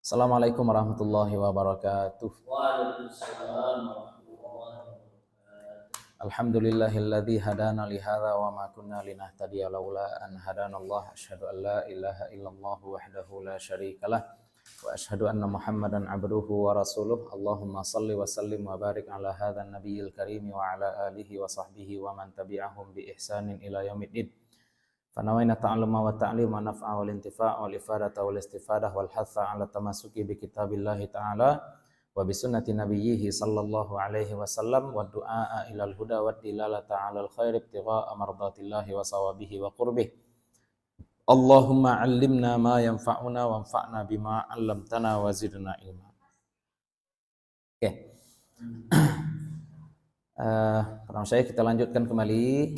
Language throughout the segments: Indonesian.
Assalamualaikum warahmatullahi wabarakatuh. Waalaikumsalam warahmatullahi wabarakatuh. Alhamdulillahilladzi hadana li hadza wa ma kunna linahtadiya laula an hadanallah. Asyhadu an la ilaha illallah wahdahu la syarikalah wa asyhadu anna Muhammadan abduhu wa rasuluh. Allahumma shalli wa sallim wa barik ala hadzal nabiyil karim wa ala alihi wa sahbihi wa man tabi'ahum bi ihsanin ila yaumiddin. Fanawaina ta'alluma wa ta'lima naf'a wal intifa' wal ifadata wal istifadah wal hatha 'ala tamassuki bi kitabillahi ta'ala wa bi sunnati nabiyhi sallallahu alaihi wasallam wa du'a ilal huda wa dilalata 'alal khair ibtigha'a mardatillahi wa sawabihi wa qurbih. Allahumma 'allimna ma yanfa'una wanfa'na bima 'allamtana wa zidna ilma. Oke. Pertama saya kita lanjutkan kembali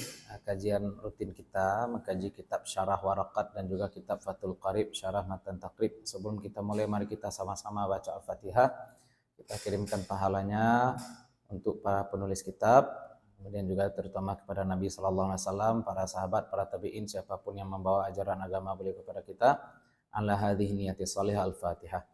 kajian rutin kita, mengkaji kitab Syarah Waraqat dan juga kitab Fathul Qarib, Syarah Matan Taqrib. Sebelum kita mulai, mari kita sama-sama baca Al-Fatihah. Kita kirimkan pahalanya untuk para penulis kitab, kemudian juga terutama kepada Nabi Sallallahu Alaihi Wasallam, para sahabat, para tabiin, siapapun yang membawa ajaran agama beliau kepada kita. Ala hadhihi niyati shalihah. Al-Fatihah.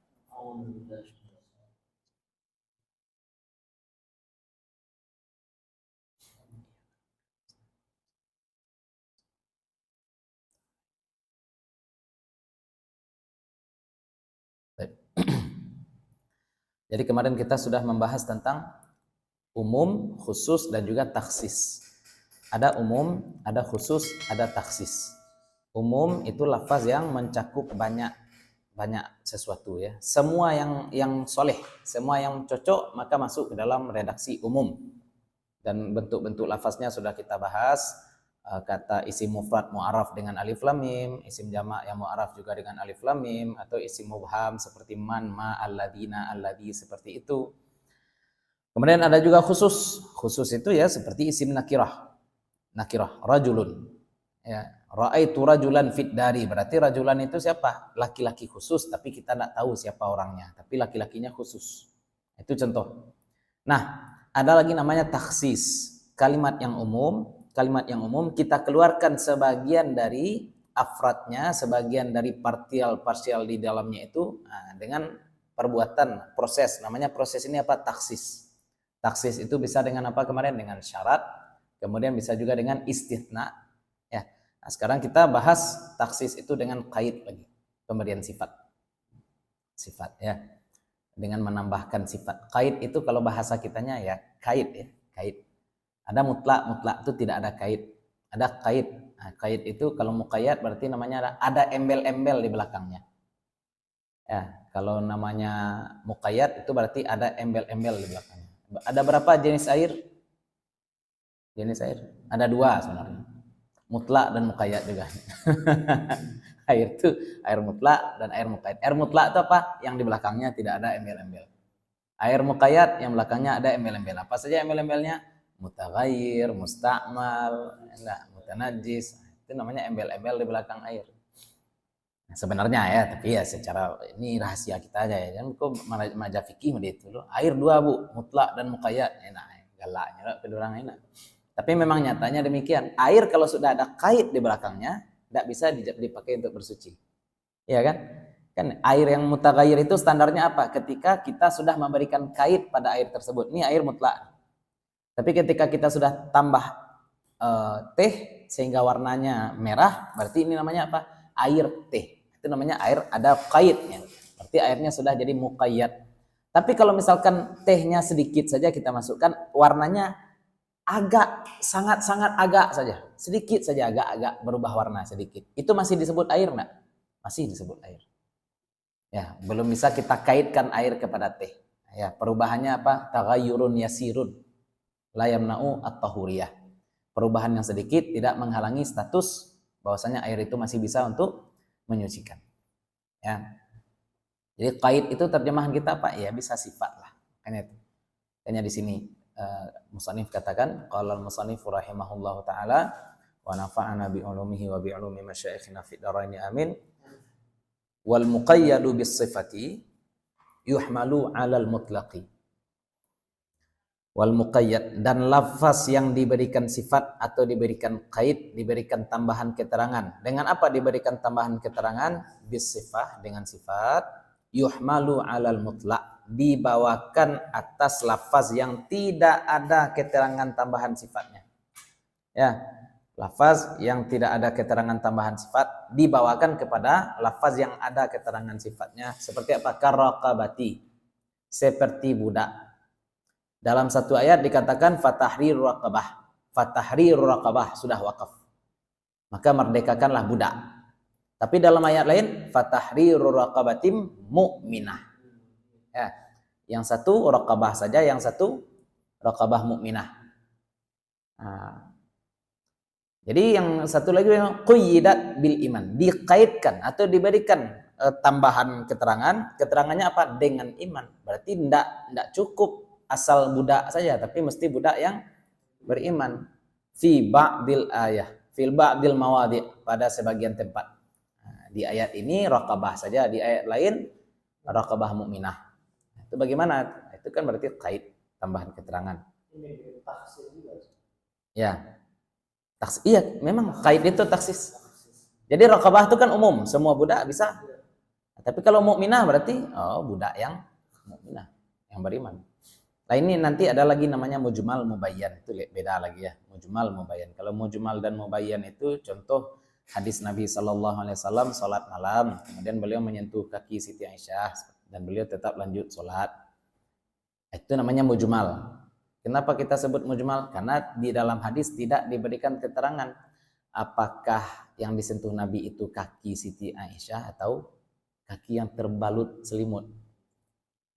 Jadi kemarin kita sudah membahas tentang umum, khusus, dan juga taksis. Ada umum, ada khusus, ada taksis. Umum itu lafaz yang mencakup banyak sesuatu ya. Semua yang soleh, semua yang cocok maka masuk ke dalam redaksi umum. Dan bentuk-bentuk lafaznya sudah kita bahas. Kata isim mufrad mu'araf dengan alif lam mim, isim jamak yang mu'araf juga dengan alif lam mim, atau isim mubham seperti man, ma, alladina, alladhi, seperti itu. Kemudian ada juga khusus. Khusus itu ya seperti isim nakirah. Nakirah, rajulun. Ya, ra'aitu rajulan fit dari, berarti rajulan itu siapa? Laki-laki khusus, tapi kita tidak tahu siapa orangnya, tapi laki-lakinya khusus. Itu contoh. Nah, ada lagi namanya taksis. Kalimat yang umum kita keluarkan sebagian dari afradnya, sebagian dari partial di dalamnya itu dengan perbuatan proses. Namanya proses ini apa? Taksis. Taksis itu bisa dengan apa kemarin? Dengan syarat, kemudian bisa juga dengan istitsna. Ya. Nah, sekarang kita bahas taksis itu dengan kait lagi, pemberian sifat. Sifat ya. Dengan menambahkan sifat. Kait itu kalau bahasa kitanya ya kait ya, kait. Ada mutlak itu tidak ada kait. Ada kait. Nah, kait itu kalau muqayyad berarti namanya ada embel-embel di belakangnya. Ya, kalau namanya muqayyad itu berarti ada embel-embel di belakangnya. Ada berapa jenis air? Jenis air ada dua sebenarnya. Mutlak dan muqayyad juga. Air itu air mutlak dan air muqayyad. Air mutlak itu apa? Yang di belakangnya tidak ada embel-embel. Air muqayyad yang belakangnya ada embel-embel. Apa saja embel-embelnya? Mutaghayyir, mustakmal, mutanajjis. Itu namanya embel-embel di belakang air. Nah, sebenarnya ya, tapi ya secara ini rahasia kita aja ya. Jangan kok maja fikih itu loh. Air dua bu, mutlak dan muqayyad. Enak, galaknya lah kedurang enak. Tapi memang nyatanya demikian. Air kalau sudah ada kait di belakangnya, tidak bisa dipakai untuk bersuci. Iya kan? Kan air yang mutaghayyir itu standarnya apa? Ketika kita sudah memberikan kait pada air tersebut. Ini air mutlak. Tapi ketika kita sudah tambah teh sehingga warnanya merah, berarti ini namanya apa? Air teh. Itu namanya air ada kaitnya. Berarti airnya sudah jadi muqayyad. Tapi kalau misalkan tehnya sedikit saja kita masukkan, warnanya agak sangat-sangat agak saja, sedikit saja agak-agak berubah warna sedikit. Itu masih disebut air enggak? Masih disebut air. Ya, belum bisa kita kaitkan air kepada teh. Ya, perubahannya apa? Taghayyurun yasirun. La yamna'u at-tahuriyah. Perubahan yang sedikit tidak menghalangi status bahwasanya air itu masih bisa untuk menyucikan. Ya. Jadi kait itu terjemahan kita apa? Ya bisa sifat lah. Kayaknya di sini musannif katakan qala al-musannif rahimahullahu taala wa nafa'ana bi ulumihi wa bi ulumi masyayikhina fid dharain amin. Wal muqayyadu bis sifati yuhmalu 'alal mutlaqi. Wal muqayyad, dan lafaz yang diberikan sifat atau diberikan kait, diberikan tambahan keterangan. Dengan apa diberikan tambahan keterangan? Bis sifah, dengan sifat. yuhmalu 'alal mutlaq, dibawakan atas lafaz yang tidak ada keterangan tambahan sifatnya. Ya, lafaz yang tidak ada keterangan tambahan sifat dibawakan kepada lafaz yang ada keterangan sifatnya. Seperti apa? Karaqabati, seperti budak. Dalam satu ayat dikatakan fatahriru raqabah. Fatahriru raqabah sudah wakaf. Maka merdekakanlah budak. Tapi dalam ayat lain fatahriru raqabatim mu'minah. Ya, yang satu raqabah saja, yang satu raqabah mu'minah. Nah, jadi yang satu lagi yang quyyidat bil iman, dikaitkan atau diberikan tambahan keterangan. Keterangannya apa? Dengan iman. Berarti tidak cukup asal budak saja, tapi mesti budak yang beriman. Fi ba'dil ayah, fil ba'dil mawadhi, pada sebagian tempat. Nah, di ayat ini raqabah saja, di ayat lain raqabah mukminah. Itu bagaimana? Itu kan berarti kait tambahan keterangan. Ini taksis juga. Ya. Iya, memang kait itu taksis. Jadi raqabah itu kan umum, semua budak bisa. Tapi kalau mukminah berarti budak yang mukminah, yang beriman. Nah ini nanti ada lagi namanya mujmal mubayyan, itu beda lagi ya, mujmal mubayyan. Kalau mujmal dan mubayyan itu contoh hadis Nabi SAW salat malam, kemudian beliau menyentuh kaki Siti Aisyah dan beliau tetap lanjut salat. Itu namanya mujmal. Kenapa kita sebut mujmal? Karena di dalam hadis tidak diberikan keterangan apakah yang disentuh Nabi itu kaki Siti Aisyah atau kaki yang terbalut selimut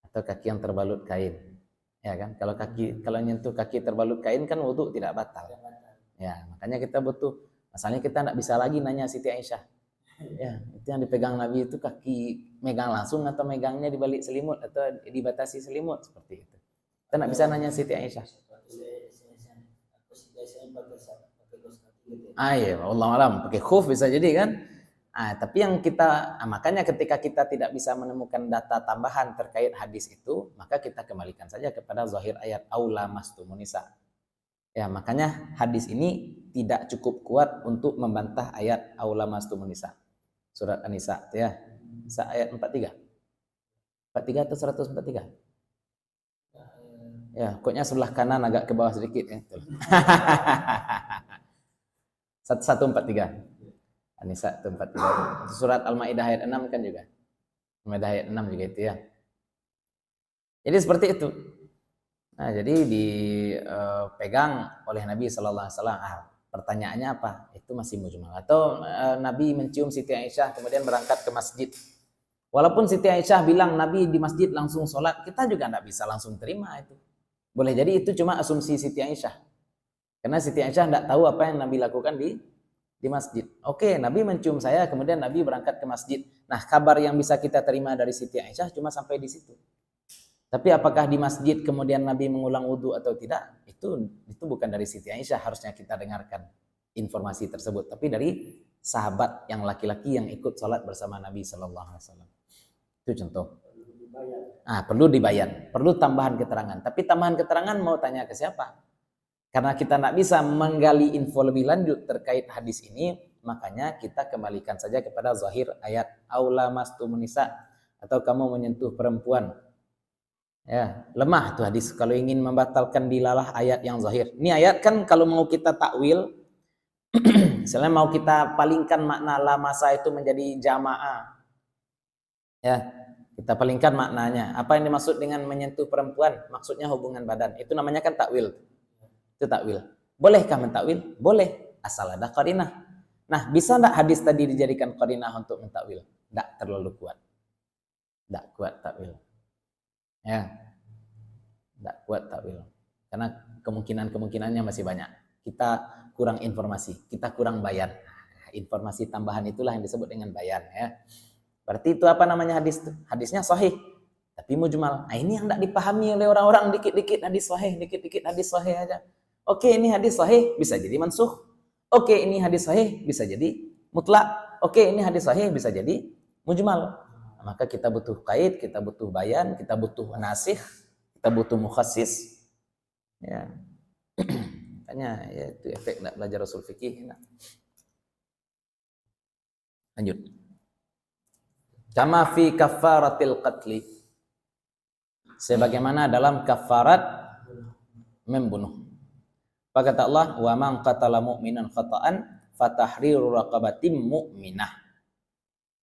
atau kaki yang terbalut kain. Ya kan? Kalau nyentuh kaki terbalut kain kan wudu tidak batal. Ya, makanya kita butuh. Masalahnya kita tidak bisa lagi nanya Siti Aisyah. Ya, itu yang dipegang Nabi itu kaki megang langsung atau megangnya di balik selimut atau dibatasi selimut seperti itu. Kita nggak bisa nanya Siti Aisyah. Iya, Allah alam. Pakai khuf bisa jadi kan. Tapi yang makanya ketika kita tidak bisa menemukan data tambahan terkait hadis itu, maka kita kembalikan saja kepada zahir ayat aula mastumun nisa. Ya, makanya hadis ini tidak cukup kuat untuk membantah ayat aula mastumun nisa. Surat An-Nisa, ya. Nisa ayat 43. 43 atau 143? Ya, pokoknya sebelah kanan agak ke bawah sedikit ya. 143. An-Nisa 143. Surat Al-Maidah ayat 6 kan juga. Al-Maidah ayat 6 juga itu ya. Jadi seperti itu. Nah, jadi dipegang oleh Nabi sallallahu alaihi wasallam. Pertanyaannya apa? Itu masih mujmal. Atau Nabi mencium Siti Aisyah kemudian berangkat ke masjid. Walaupun Siti Aisyah bilang Nabi di masjid langsung sholat, kita juga tidak bisa langsung terima itu. Boleh jadi itu cuma asumsi Siti Aisyah. Karena Siti Aisyah tidak tahu apa yang Nabi lakukan di masjid. Oke, Nabi mencium saya, kemudian Nabi berangkat ke masjid. Nah, kabar yang bisa kita terima dari Siti Aisyah cuma sampai di situ. Tapi apakah di masjid kemudian Nabi mengulang wudhu atau tidak? Itu bukan dari Siti Aisyah harusnya kita dengarkan informasi tersebut. Tapi dari sahabat yang laki-laki yang ikut sholat bersama Nabi Sallallahu Alaihi Wasallam. Itu contoh. Perlu dibayar, perlu tambahan keterangan. Tapi tambahan keterangan mau tanya ke siapa? Karena kita tidak bisa menggali info lebih lanjut terkait hadis ini, makanya kita kembalikan saja kepada zahir ayat aula mastumun nisa, atau kamu menyentuh perempuan. Ya, lemah tuh hadis kalau ingin membatalkan dilalah ayat yang zahir. Ini ayat kan kalau mau kita takwil, misalnya mau kita palingkan makna la masa itu menjadi jamaah. Ya, kita palingkan maknanya. Apa yang dimaksud dengan menyentuh perempuan? Maksudnya hubungan badan. Itu namanya kan takwil. Itu takwil. Bolehkah mentakwil? Boleh, asal ada qarinah. Nah, bisa enggak hadis tadi dijadikan qarinah untuk mentakwil? Enggak terlalu kuat. Enggak kuat takwil. Ya. Enggak kuat takwil. Karena kemungkinannya masih banyak. Kita kurang informasi, kita kurang bayan. Informasi tambahan itulah yang disebut dengan bayan ya. Berarti itu apa namanya hadis itu? Hadisnya sahih, tapi mujmal. Nah, ini yang tidak dipahami oleh orang-orang, dikit-dikit hadis sahih aja. Oke, ini hadis sahih bisa jadi mansukh. Oke, ini hadis sahih bisa jadi mutlak. Oke, ini hadis sahih bisa jadi mujmal. Nah, maka kita butuh kait, kita butuh bayan, kita butuh nasikh, kita butuh mukhassis. Ya. Makanya ya itu efek enggak belajar usul fikih. Lanjut. Kama fi kafaratil qatli, sebagaimana dalam kafarat membunuh. Apa kata Allah? Wa man qatala mu'minan khata'an fatahriru raqabatin mu'minah.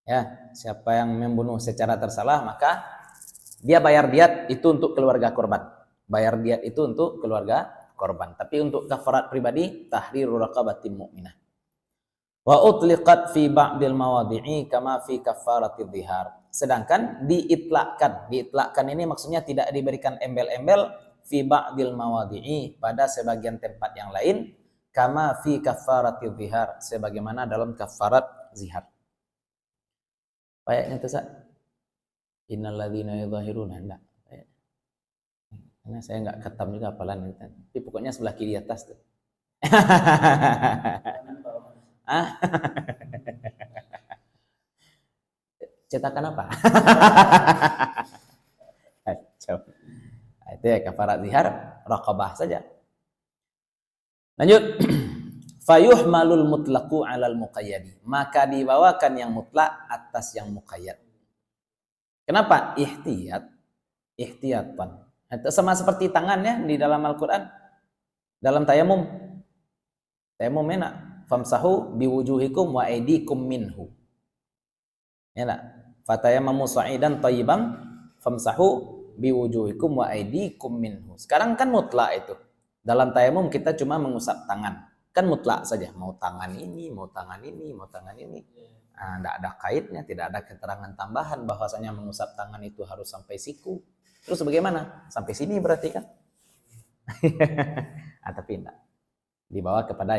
Ya, siapa yang membunuh secara tersalah maka dia bayar diat itu untuk keluarga korban. Bayar diat itu untuk keluarga korban. Tapi untuk kafarat pribadi tahriru raqabatin mu'minah. Wa utliqat fi ba'dil mawadhi'i kama fi kafaratidh dhihar. Sedangkan diitlakkan ini maksudnya tidak diberikan embel-embel fi ba'dil mawadhi'i, pada sebagian tempat yang lain, kama fi kafaratidh dhihar, sebagaimana dalam kafarat zihar. Ayatnya itu, Sa. Innal ladzina yudhahiruna, enggak. Karena saya enggak ketam juga hafalan itu. Tapi pokoknya sebelah kiri atas tuh. Cetakan apa? Itu ya kafarat zihar, raqabah saja. Lanjut. Fayuhmalul mutlaqu 'alal muqayyadi, maka dibawakan yang mutlak atas yang muqayyad. Kenapa? Ihtiyatan. Itu sama seperti tangannya di dalam Al-Qur'an. Dalam tayamum. Tayamum enak. Famsahu biwujuhikum wa aydikum minhu. Enak. Fatayammamu sa'idan thayyiban famsahu biwujuhikum wa aydikum minhu. Sekarang kan mutlak itu. Dalam tayamum kita cuma mengusap tangan. Kan mutlak saja, mau tangan ini, mau tangan ini, mau tangan ini. Nah, tidak ada kaitnya, tidak ada keterangan tambahan bahwasanya mengusap tangan itu harus sampai siku. Terus bagaimana? Sampai sini berarti kan? Tapi tidak. Dibawa kepada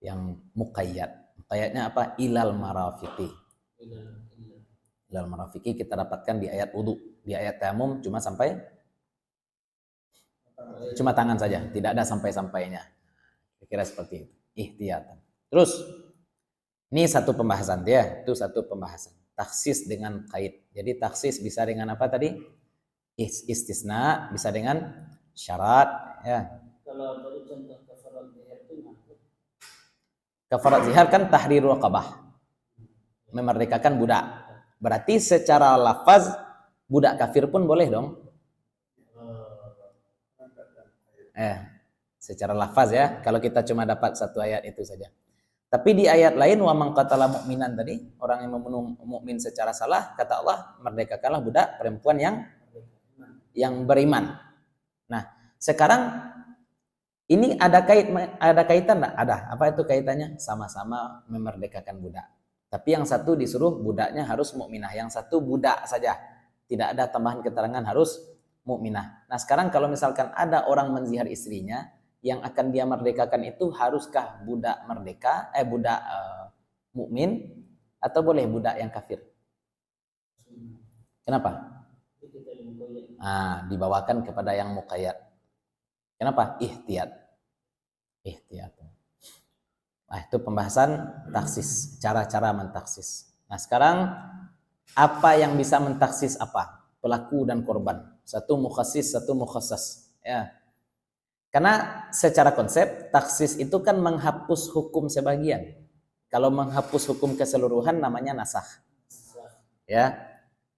yang muqayyad. Muqayyadnya apa? Ilal marafiqi. Ilal marafiqi kita dapatkan di ayat wudu. Di ayat tayamum cuma tangan saja, tidak ada sampai-sampainya. Kira seperti itu, ihtiyatan. Terus ini satu pembahasan dia, itu satu pembahasan. Taksis dengan kait. Jadi taksis bisa dengan apa tadi? Istisna, bisa dengan syarat, ya. Kalau tadi contoh kafarat zihar itu Kafarat zihar kan tahriru raqabah, memerdekakan budak. Berarti secara lafaz budak kafir pun boleh dong. Secara lafaz ya, kalau kita cuma dapat satu ayat itu saja. Tapi di ayat lain, wa man qatala mu'minan tadi, orang yang membunuh mukmin secara salah, kata Allah, merdekakanlah budak perempuan yang beriman. Nah, sekarang ini ada kaitan enggak? Ada. Apa itu kaitannya? Sama-sama memerdekakan budak. Tapi yang satu disuruh budaknya harus mukminah, yang satu budak saja. Tidak ada tambahan keterangan harus mukminah. Nah, sekarang kalau misalkan ada orang menzihar istrinya, yang akan dia merdekakan itu haruskah budak merdeka, budak mukmin, atau boleh budak yang kafir? Kenapa? Dibawakan kepada yang muqayyad. Kenapa? Ihtiyat. Nah, itu pembahasan taksis, cara-cara mentaksis. Nah, sekarang apa yang bisa mentaksis apa? Pelaku dan korban. Satu mukhassis, satu mukhassas. Ya. Karena secara konsep taksis itu kan menghapus hukum sebagian. Kalau menghapus hukum keseluruhan namanya nasakh. Ya.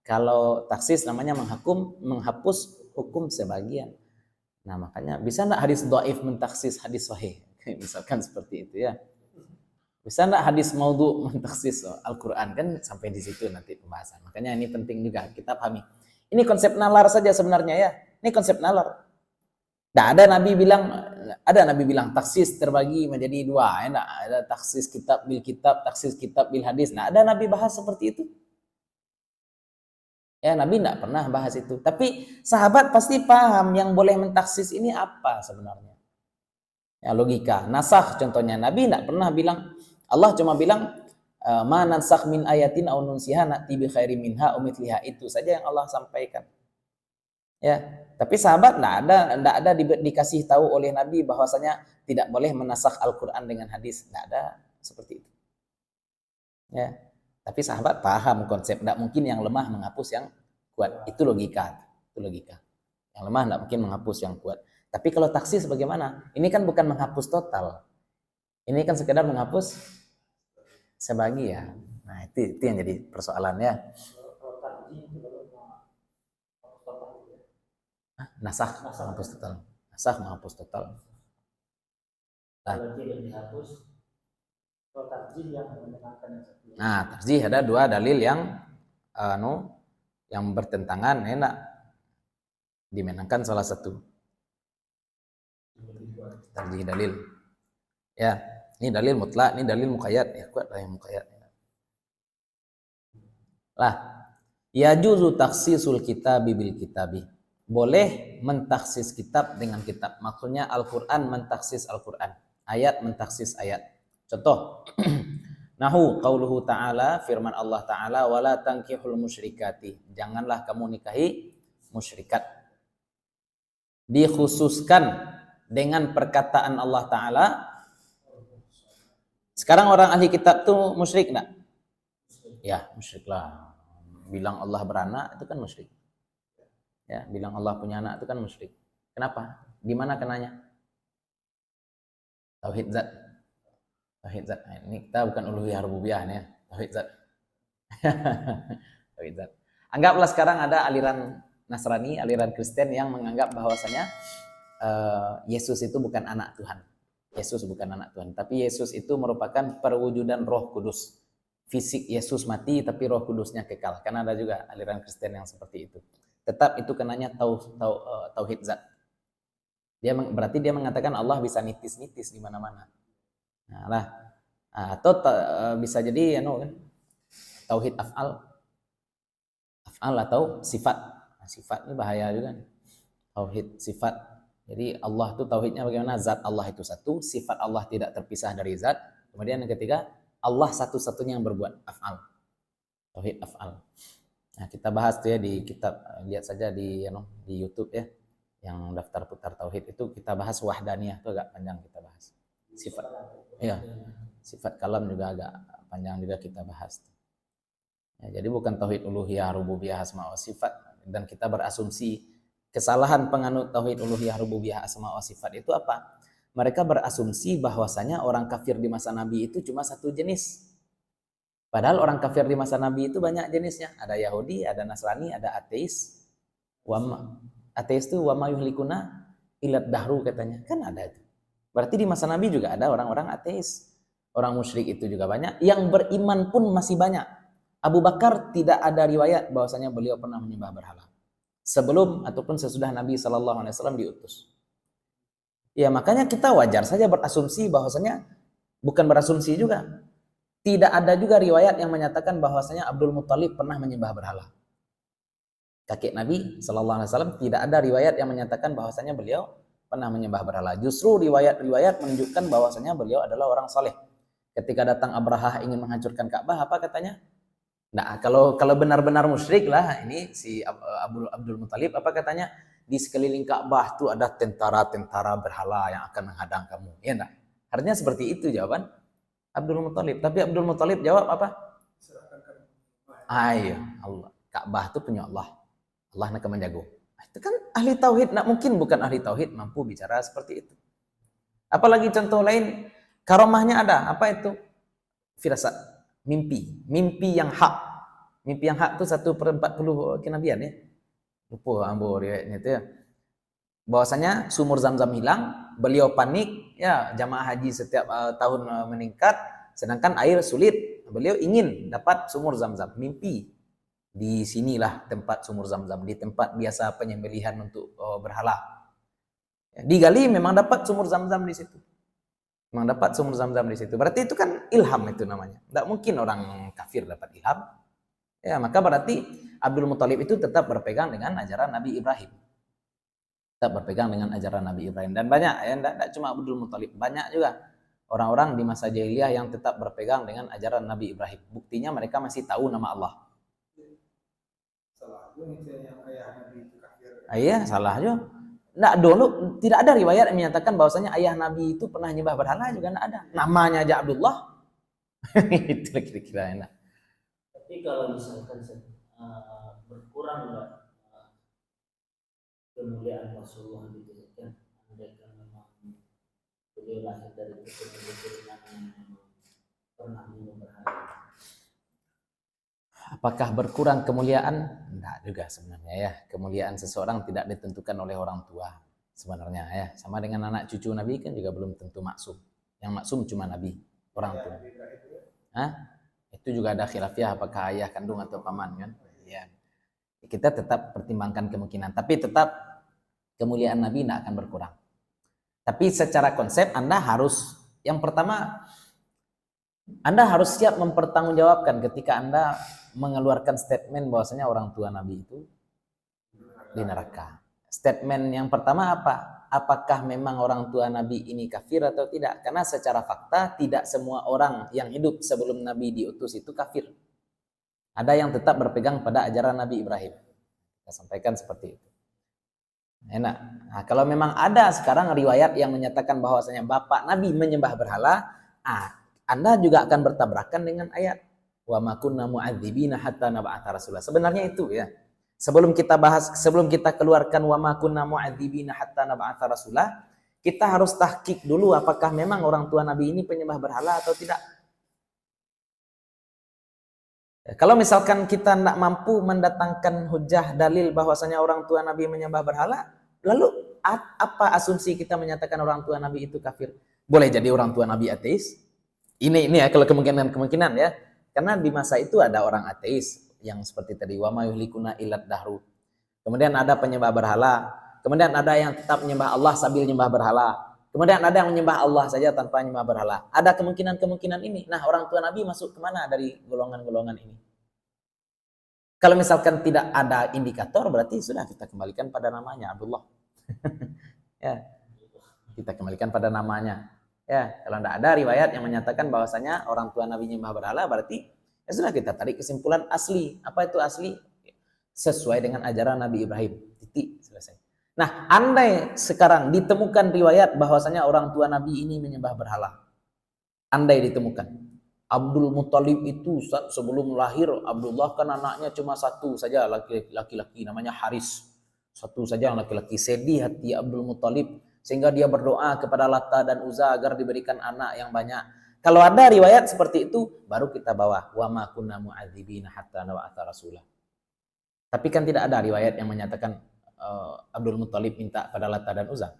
Kalau taksis namanya menghapus hukum sebagian. Nah, makanya bisa enggak hadis dhaif mentaksis hadis sahih? Misalkan seperti itu ya. Bisa enggak hadis maudhu mentaksis Al-Qur'an? Kan sampai di situ nanti pembahasan. Makanya ini penting juga kita pahami. Ini konsep nalar saja sebenarnya ya. Ini konsep nalar. Ada Nabi bilang taksis terbagi menjadi dua, ada taksis kitab bil kitab, taksis kitab bil hadis. Nah, ada Nabi bahas seperti itu. Ya, Nabi tidak pernah bahas itu. Tapi sahabat pasti paham yang boleh mentaksis ini apa sebenarnya. Ya, logika. Nasakh contohnya, Nabi tidak pernah bilang, Allah cuma bilang, ma nansakh min ayatin aw nunsiha na'ti bi khairin minha aw mithliha. Itu saja yang Allah sampaikan. Ya, tapi sahabat tidak ada dikasih tahu oleh Nabi bahwasanya tidak boleh menasakh Al-Qur'an dengan hadis, tidak ada seperti itu. Ya, tapi sahabat paham konsep, tidak mungkin yang lemah menghapus yang kuat. Itu logika. Yang lemah tidak mungkin menghapus yang kuat. Tapi kalau taksis bagaimana? Ini kan bukan menghapus total. Ini kan sekedar menghapus sebagian. Nah, itu yang jadi persoalannya. Kalau takjil itu kalau hapus total gitu ya. Nasakh menghapus total. Nasakh menghapus total. Kalau tidak dihapus, kalau takjil yang menyenangkan yang satu. Nah, tarjih ada dua dalil yang yang bertentangan, enak dimenangkan salah satu. Tarjih dalil. Ya, ini dalil mutlak, ini dalil muqayyad. Ya, kuat lah yang muqayyad. Lah, yajuzu takhsisul kitabi bil kitabi. Boleh mentaksis kitab dengan kitab. Maksudnya Al-Qur'an mentaksis Al-Qur'an. Ayat mentaksis ayat. Contoh, nahu qauluhu ta'ala, firman Allah Ta'ala, wala tankihul musyrikati. Janganlah kamu nikahi musyrikat. Dikhususkan dengan perkataan Allah Ta'ala. Sekarang orang ahli kitab tuh musyrik enggak? Ya, musyrik lah. Bilang Allah beranak itu kan musyrik. Ya, bilang Allah punya anak itu kan musyrik. Kenapa? Di mana kenanya? Tauhid zat. Tauhid zat. Nah, ini kita bukan uluhiyah rububiyah nih ya. Tauhid zat. Tauhid zat. Anggaplah sekarang ada aliran Nasrani, aliran Kristen yang menganggap bahwasanya Yesus itu bukan anak Tuhan. Yesus bukan anak Tuhan, tapi Yesus itu merupakan perwujudan Roh Kudus. Fisik Yesus mati tapi Roh Kudusnya kekal. Karena ada juga aliran Kristen yang seperti itu. Tetap itu kenanya tauhid zat. Berarti dia mengatakan Allah bisa nitis-nitis di mana-mana. Nah, lah. Atau bisa jadi tauhid af'al. Af'al atau sifat. Nah, sifat ini bahaya juga nih. Tauhid sifat. Jadi Allah itu tauhidnya bagaimana? Zat Allah itu satu, sifat Allah tidak terpisah dari zat. Kemudian yang ketiga, Allah satu-satunya yang berbuat af'al. Tauhid af'al. Nah, kita bahas tuh ya di kitab, lihat saja di YouTube ya. Yang daftar putar tauhid itu kita bahas wahdaniyah, itu agak panjang kita bahas. Sifat. Iya. Sifat kalam juga agak panjang juga kita bahas. Ya, jadi bukan tauhid uluhiyah, rububiyah, asma wa sifat, dan kita berasumsi kesalahan penganut tauhid uluhiyah, rububiyah, asma wa sifat itu apa? Mereka berasumsi bahwasanya orang kafir di masa Nabi itu cuma satu jenis. Padahal orang kafir di masa Nabi itu banyak jenisnya. Ada Yahudi, ada Nasrani, ada ateis. Ateis itu wama yuhlikuna ilat dahru katanya. Kan ada itu. Berarti di masa Nabi juga ada orang-orang ateis. Orang musyrik itu juga banyak. Yang beriman pun masih banyak. Abu Bakar tidak ada riwayat bahwasanya beliau pernah menyembah berhala. Sebelum ataupun sesudah Nabi SAW diutus. Ya makanya kita wajar saja berasumsi bahwasanya, bukan berasumsi juga. Tidak ada juga riwayat yang menyatakan bahwasanya Abdul Muthalib pernah menyembah berhala. Kakek Nabi SAW tidak ada riwayat yang menyatakan bahwasanya beliau pernah menyembah berhala. Justru riwayat-riwayat menunjukkan bahwasanya beliau adalah orang saleh. Ketika datang Abrahah ingin menghancurkan Ka'bah, apa katanya? Nah, kalau benar-benar musyrik lah ini si Abdul Muthalib, apa katanya? Di sekeliling Ka'bah itu ada tentara-tentara berhala yang akan menghadang kamu. Ya enggak? Artinya seperti itu jawaban Abdul Muthalib. Tapi Abdul Muthalib jawab apa? Ayo, Allah. Ka'bah itu punya Allah. Allah nak menjago. Itu kan ahli tauhid, nak mungkin bukan ahli tauhid mampu bicara seperti itu. Apalagi contoh lain, karomahnya ada. Apa itu? Firasat, mimpi yang hak. Mimpi yang hak itu 1/40 kenabian ya. Lupa ambo riwayatnya itu ya. Bahwasanya sumur Zam-Zam hilang, beliau panik, ya jamaah haji setiap tahun meningkat, sedangkan air sulit. Beliau ingin dapat sumur Zam-Zam, mimpi di sinilah tempat sumur Zam-Zam, di tempat biasa penyembelihan untuk berhala. Digali memang dapat sumur Zam-Zam di situ. Memang dapat sumur Zam-Zam di situ. Berarti itu kan ilham itu namanya. Tidak mungkin orang kafir dapat ilham. Ya, maka berarti Abdul Muthalib itu tetap berpegang dengan ajaran Nabi Ibrahim. Tetap berpegang dengan ajaran Nabi Ibrahim. Dan banyak ya, tidak cuma Abdul Muthalib, banyak juga orang-orang di masa jahiliyah yang tetap berpegang dengan ajaran Nabi Ibrahim. Buktinya mereka masih tahu nama Allah. Salah juga yang ayah Nabi itu kafir. Iya, salah juga. Nggak, dulu tidak ada riwayat yang menyatakan bahwasanya ayah Nabi itu pernah nyembah berhala, juga nggak ada. Namanya aja Abdullah. Itu kira-kira enak. Tapi kalau misalkan berkurang nggak kemuliaan Rasulullah gitu kan, andaikan memang beliau lahir dari keturunan yang pernah menyembah berhala. Apakah berkurang kemuliaan? Enggak juga sebenarnya ya. Kemuliaan seseorang tidak ditentukan oleh orang tua sebenarnya ya. Sama dengan anak cucu Nabi kan juga belum tentu maksum. Yang maksum cuma Nabi, orang tua. Hah? Itu juga ada khilafiah apakah ayah kandung atau paman kan? Ya. Kita tetap pertimbangkan kemungkinan, tapi tetap kemuliaan Nabi tidak akan berkurang. Tapi secara konsep Anda harus, yang pertama, Anda harus siap mempertanggungjawabkan ketika Anda mengeluarkan statement bahwasanya orang tua Nabi itu di neraka. Statement yang pertama apa? Apakah memang orang tua Nabi ini kafir atau tidak? Karena secara fakta tidak semua orang yang hidup sebelum Nabi diutus itu kafir. Ada yang tetap berpegang pada ajaran Nabi Ibrahim. Kita sampaikan seperti itu. Enak. Nah, kalau memang ada sekarang riwayat yang menyatakan bahwasanya bapak Nabi menyembah berhala, Anda juga akan bertabrakan dengan ayat wa ma kunna mu'adzibina hatta nab'atsa rasula. Sebenarnya itu ya. Sebelum kita keluarkan wa ma kunna mu'adzibina hatta nab'atsa rasula, kita harus tahqiq dulu apakah memang orang tua Nabi ini penyembah berhala atau tidak. Kalau misalkan kita tidak mampu mendatangkan hujah dalil bahwasanya orang tua Nabi menyembah berhala, lalu apa asumsi kita menyatakan orang tua Nabi itu kafir? Boleh jadi orang tua Nabi ateis. Ini ya kalau kemungkinan ya. Karena di masa itu ada orang ateis yang seperti tadi wa ma yuhlikuna illat dahru. Kemudian ada penyembah berhala, kemudian ada yang tetap menyembah Allah sambil menyembah berhala. Kemudian ada yang menyembah Allah saja tanpa menyembah berhala. Ada kemungkinan ini. Nah, orang tua Nabi masuk kemana dari golongan-golongan ini? Kalau misalkan tidak ada indikator, berarti sudah kita kembalikan pada namanya Abdullah. Ya, kita kembalikan pada namanya. Ya, kalau tidak ada riwayat yang menyatakan bahwasanya orang tua Nabi menyembah berhala, berarti ya sudah kita tarik kesimpulan asli. Apa itu asli? Sesuai dengan ajaran Nabi Ibrahim. Titik, selesai. Nah, andai sekarang ditemukan riwayat bahwasanya orang tua Nabi ini menyembah berhala. Andai ditemukan. Abdul Muthalib itu sebelum lahir, Abdullah kan anaknya cuma satu saja laki-laki namanya Haris. Satu saja yang laki-laki. Sedih hati Abdul Muthalib sehingga dia berdoa kepada Lata dan Uzza agar diberikan anak yang banyak. Kalau ada riwayat seperti itu, baru kita bawa wa ma kunna mu'adzibina hatta nab'atsa rasulah. Tapi kan tidak ada riwayat yang menyatakan Abdul Muthalib minta pada Lata dan Uzza.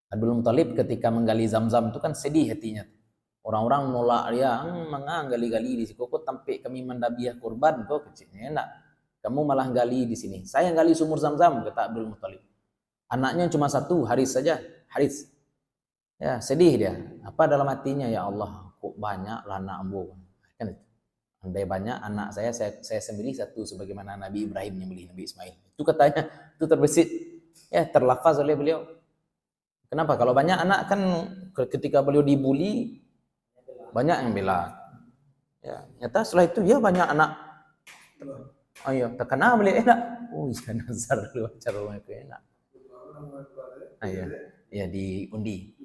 Abdul Muthalib ketika menggali Zam-Zam itu kan sedih hatinya. Orang-orang nolak dia, gali-gali di situ kok tampai kami mendabiah kurban kok kecilnya enak. Kamu malah gali di sini. Saya gali sumur Zam-Zam, kata Abdul Muthalib. Anaknya cuma satu, Haris saja, Haris. Ya, sedih dia. Apa dalam hatinya, ya Allah, kok banyak lah anak ambo. Kan itu. Andai banyak anak saya sembelih satu sebagaimana Nabi Ibrahim menyembelih Nabi Ismail. Itu katanya, itu terbesit, ya terlafaz oleh beliau. Kenapa? Kalau banyak anak kan ketika beliau dibully banyak yang bela. Ya, nyata setelah itu ya banyak anak. Ayo, terkena beliau enak. Oh iya nazar lu cara rumah itu enak. Ayo, ya diundi.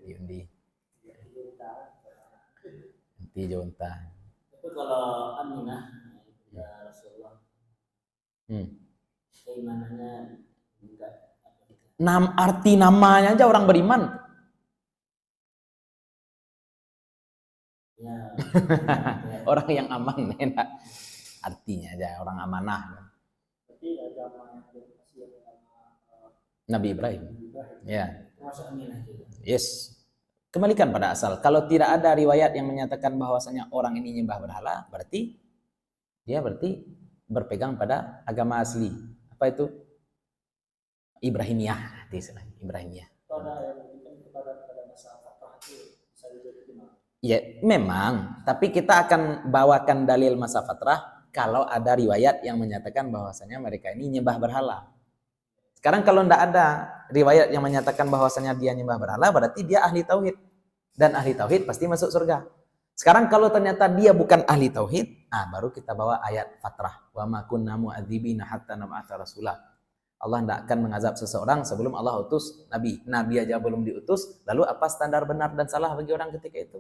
Diundi. Nanti jonta. Itu kalau Aminah ya Rasulullah. Keimanannya juga Arti namanya aja orang beriman. ya, Orang yang aman enak. Artinya aja orang amanah. berarti agama Nabi Ibrahim. Ya. termasuk Aminah juga. Yes. Kembalikan pada asal. Kalau tidak ada riwayat yang menyatakan bahwasanya orang ini nyembah berhala, berarti dia berpegang pada agama asli. Apa itu? Ibrahimiyah, Ibrahimiyah. Kalau ada yang memberikan kepada masa fatrah itu bisa diterima. Ya, memang, tapi kita akan bawakan dalil masa fatrah kalau ada riwayat yang menyatakan bahwasanya mereka ini nyembah berhala. Sekarang kalau tidak ada riwayat yang menyatakan bahwasanya dia nyembah berhala, berarti dia ahli tauhid. Dan ahli tauhid pasti masuk surga. Sekarang kalau ternyata dia bukan ahli tauhid, baru kita bawa ayat fatrah. Wa ma kunna mu'adzibina hatta nab'atsa rasulah. Allah tidak akan mengazab seseorang sebelum Allah utus Nabi. Nabi aja belum diutus, lalu apa standar benar dan salah bagi orang ketika itu?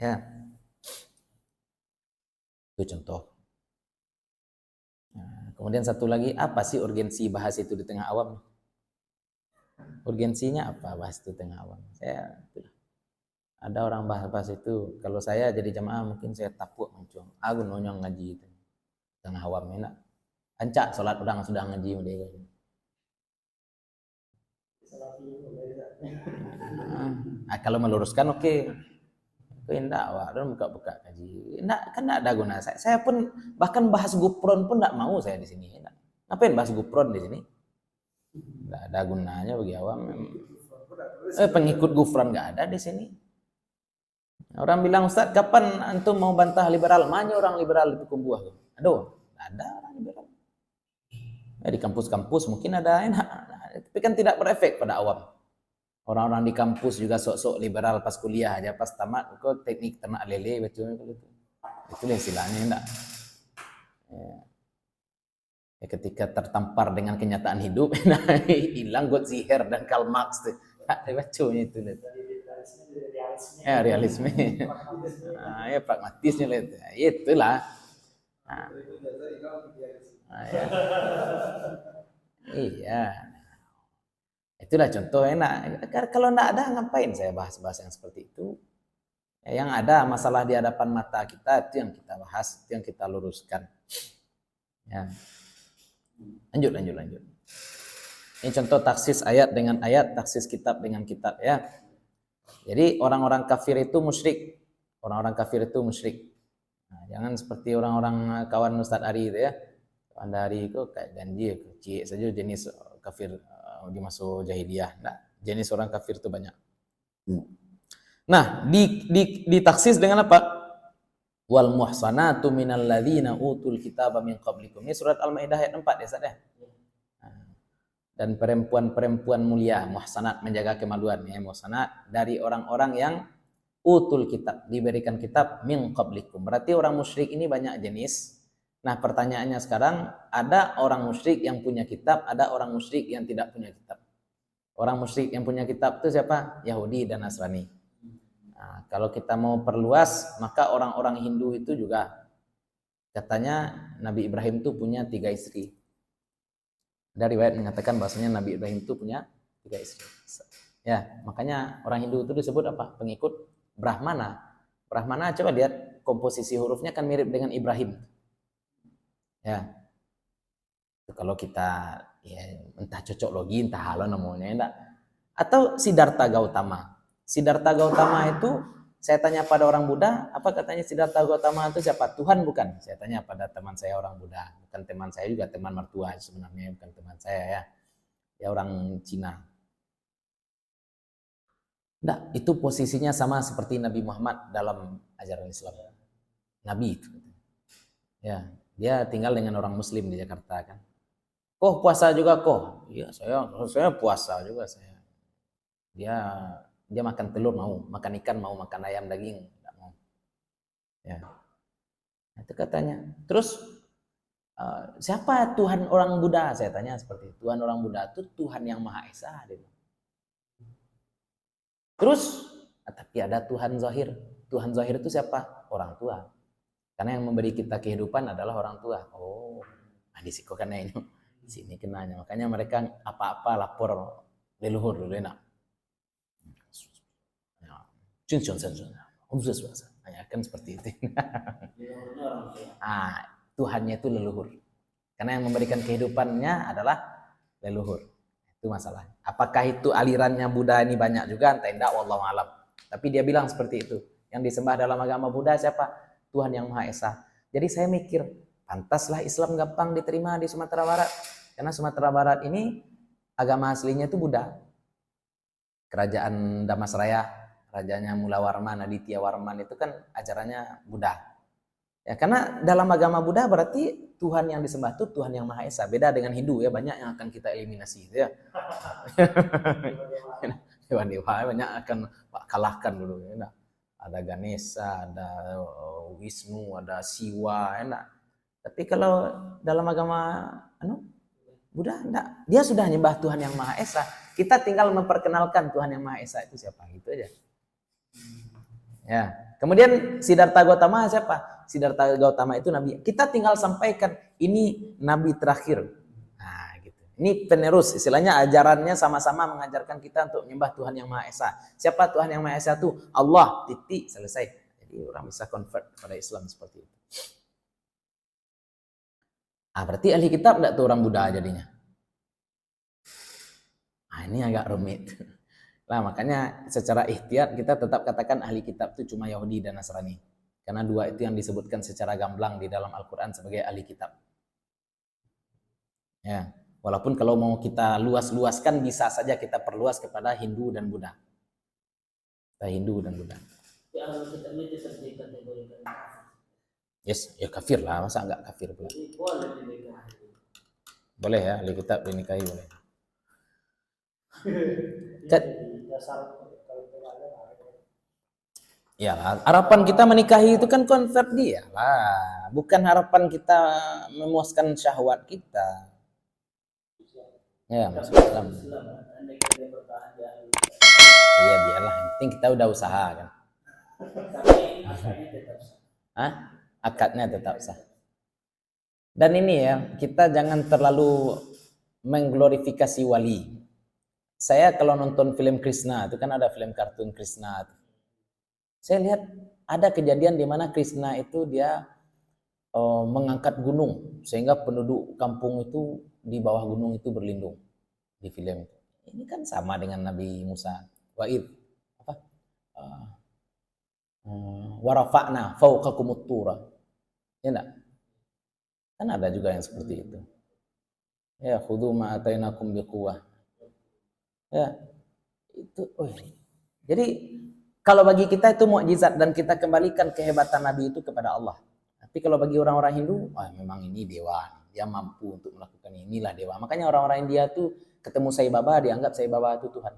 Ya. Itu contoh. Nah, kemudian satu lagi, apa sih urgensi bahas itu di tengah awam? Urgensinya apa bahas itu di tengah awam? Ada orang bahas-bahas itu. Kalau saya jadi jamaah mungkin saya tapuk mencung. Aku nonyong ngaji itu. Tengah awam enak. Ancak sholat orang sudah ngaji dia. Kalau meluruskan oke. Itu enggak, wah, buka-buka ngaji. Enggak, kan enggak ada guna. Saya pun bahkan bahas gupron pun enggak mau saya di sini. Enggak. Ngapain bahas gupron di sini? Enggak ada gunanya bagi awam. Pengikut gufron enggak ada di sini. Orang bilang, Ustaz, kapan antum mau bantah liberal? Mana orang liberal itu kumbuah? Aduh, ada orang liberal. Di kampus-kampus mungkin ada enak, tapi kan tidak berefek pada awam. Orang-orang di kampus juga sok-sok liberal pas kuliah aja, pas tamat kok teknik ternak lele betul itu. Itulah istilahnya enggak. Ya, ketika tertampar dengan kenyataan hidup, hilang God Ziher dan Karl Marx tuh. Bacanya itu. Realisme. Ya pragmatisnya itu. Itulah. Ya. Iya. Itulah contoh enak. Kalau enggak ada ngapain saya bahas-bahas yang seperti itu? Yang ada masalah di hadapan mata kita itu yang kita bahas, itu yang kita luruskan. Ya. Lanjut. Ini contoh taksis ayat dengan ayat, taksis kitab dengan kitab ya. Jadi orang-orang kafir itu musyrik. Orang-orang kafir itu musyrik. Nah, jangan seperti orang-orang kawan Ustaz Ari itu ya. Kawan Ari itu kayak janji kecil saja jenis kafir di masa jahiliyah. Nah, jenis orang kafir itu banyak. Nah, di taksis dengan apa? Wal muhsanatu minal ladzina utul kitaba min qablikum. Ini surat Al-Maidah ayat 4 ya, Ustaz ya. Dan perempuan-perempuan mulia, muhsanat menjaga kemaluan ya, muhsanat dari orang-orang yang utul kitab, diberikan kitab min qablikum. Berarti orang musyrik ini banyak jenis. Nah, pertanyaannya sekarang, ada orang musyrik yang punya kitab, ada orang musyrik yang tidak punya kitab. Orang musyrik yang punya kitab itu siapa? Yahudi dan Nasrani. Nah, kalau kita mau perluas, maka orang-orang Hindu itu juga katanya Nabi Ibrahim itu punya 3 istri. Ada riwayat mengatakan bahwasanya Nabi Ibrahim itu punya 3 istri. Ya, makanya orang Hindu itu disebut apa? Pengikut Brahmana. Brahmana coba lihat komposisi hurufnya kan mirip dengan Ibrahim. Ya. Kalau kita ya entah cocok logi, entah halo namanya enggak. Atau Siddhartha Gautama. Siddhartha Gautama itu saya tanya pada orang Buddha, apa katanya Siddhartha Gautama itu siapa? Tuhan bukan? Saya tanya pada teman saya orang Buddha, bukan teman saya juga, teman mertua sebenarnya, bukan teman saya ya. Ya orang Cina. Enggak, itu posisinya sama seperti Nabi Muhammad dalam ajaran Islam. Nabi itu. Ya, dia tinggal dengan orang Muslim di Jakarta kan. Kok puasa juga kok? Iya, saya puasa juga saya. Dia makan telur mau, makan ikan mau, makan ayam daging enggak mau. Ya. Itu katanya. Terus siapa Tuhan orang Buddha? Saya tanya seperti itu. Tuhan orang Buddha itu Tuhan yang Maha Esa. Terus tapi ada Tuhan zahir. Tuhan zahir itu siapa? Orang tua. Karena yang memberi kita kehidupan adalah orang tua. Oh, disikokannya ini. Sini kenanya. Makanya mereka apa-apa lapor leluhur dulu enak. Kan seperti itu. Tuhannya itu leluhur. Karena yang memberikan kehidupannya adalah leluhur. Itu masalah. Apakah itu alirannya Buddha ini banyak juga? Entah enggak, wallahu alam. Tapi dia bilang seperti itu. Yang disembah dalam agama Buddha siapa? Tuhan yang Maha Esa. Jadi saya mikir, pantaslah Islam gampang diterima di Sumatera Barat. Karena Sumatera Barat ini agama aslinya itu Buddha. Kerajaan Damasraya, rajanya Mula Warman, Aditya Warman itu kan ajarannya Buddha. Ya, karena dalam agama Buddha berarti Tuhan yang disembah itu Tuhan yang Maha Esa. Beda dengan Hindu ya, banyak yang akan kita eliminasi gitu ya. Dewa-dewa banyak akan kalahkan dulu ya. Ada Ganesha, ada Wisnu, ada Siwa, enak. Tapi kalau dalam agama Buddha enggak. Dia sudah nyembah Tuhan yang Maha Esa. Kita tinggal memperkenalkan Tuhan yang Maha Esa itu siapa, gitu aja. Ya. Kemudian Siddhartha Gautama siapa? Siddhartha Gautama itu nabi. Kita tinggal sampaikan ini nabi terakhir. Nah, gitu. Ini penerus, istilahnya ajarannya sama-sama mengajarkan kita untuk menyembah Tuhan Yang Maha Esa. Siapa Tuhan Yang Maha Esa itu? Allah, titik, selesai. Jadi orang bisa convert pada Islam seperti itu. Berarti ahli kitab enggak tuh orang Buddha jadinya? Ini agak rumit. Nah, makanya secara ikhtiar kita tetap katakan ahli kitab itu cuma Yahudi dan Nasrani. Karena dua itu yang disebutkan secara gamblang di dalam Al-Quran sebagai ahli kitab. Ya, walaupun kalau mau kita luas-luaskan bisa saja kita perluas kepada Hindu dan Buddha. Hindu dan Buddha. Ya, ahli kitab ini tetap dikategorikan kafir. Yes, ya kafir lah, masa enggak kafir pula? Jadi boleh dinikahi. Boleh ya, ahli kitab dinikahi boleh. Jadi dasar kalau Ya, harapan kita menikahi itu kan convert dia lah, bukan harapan kita memuaskan syahwat kita. Ya, masuk Islam. Iya, biarlah, yang penting kita udah usaha kan. Tapi akadnya tetap sah. Akadnya tetap sah. Dan ini ya, kita jangan terlalu mengglorifikasi wali. Saya kalau nonton film Krishna, itu kan ada film kartun Krishna. Saya lihat ada kejadian di mana Krishna itu dia mengangkat gunung sehingga penduduk kampung itu di bawah gunung itu berlindung di film itu. Ini kan sama dengan Nabi Musa. Wa'id warafa'na fawqakumut tura. Ya enggak? Kan ada juga yang seperti itu. Ya, khudhu ma atainakum biquwwah. Ya. Itu Jadi kalau bagi kita itu mukjizat dan kita kembalikan kehebatan Nabi itu kepada Allah. Tapi kalau bagi orang-orang Hindu, memang ini dewa, dia mampu untuk melakukan inilah dewa. Makanya orang-orang India tuh ketemu Sai Baba dianggap Sai Baba itu Tuhan.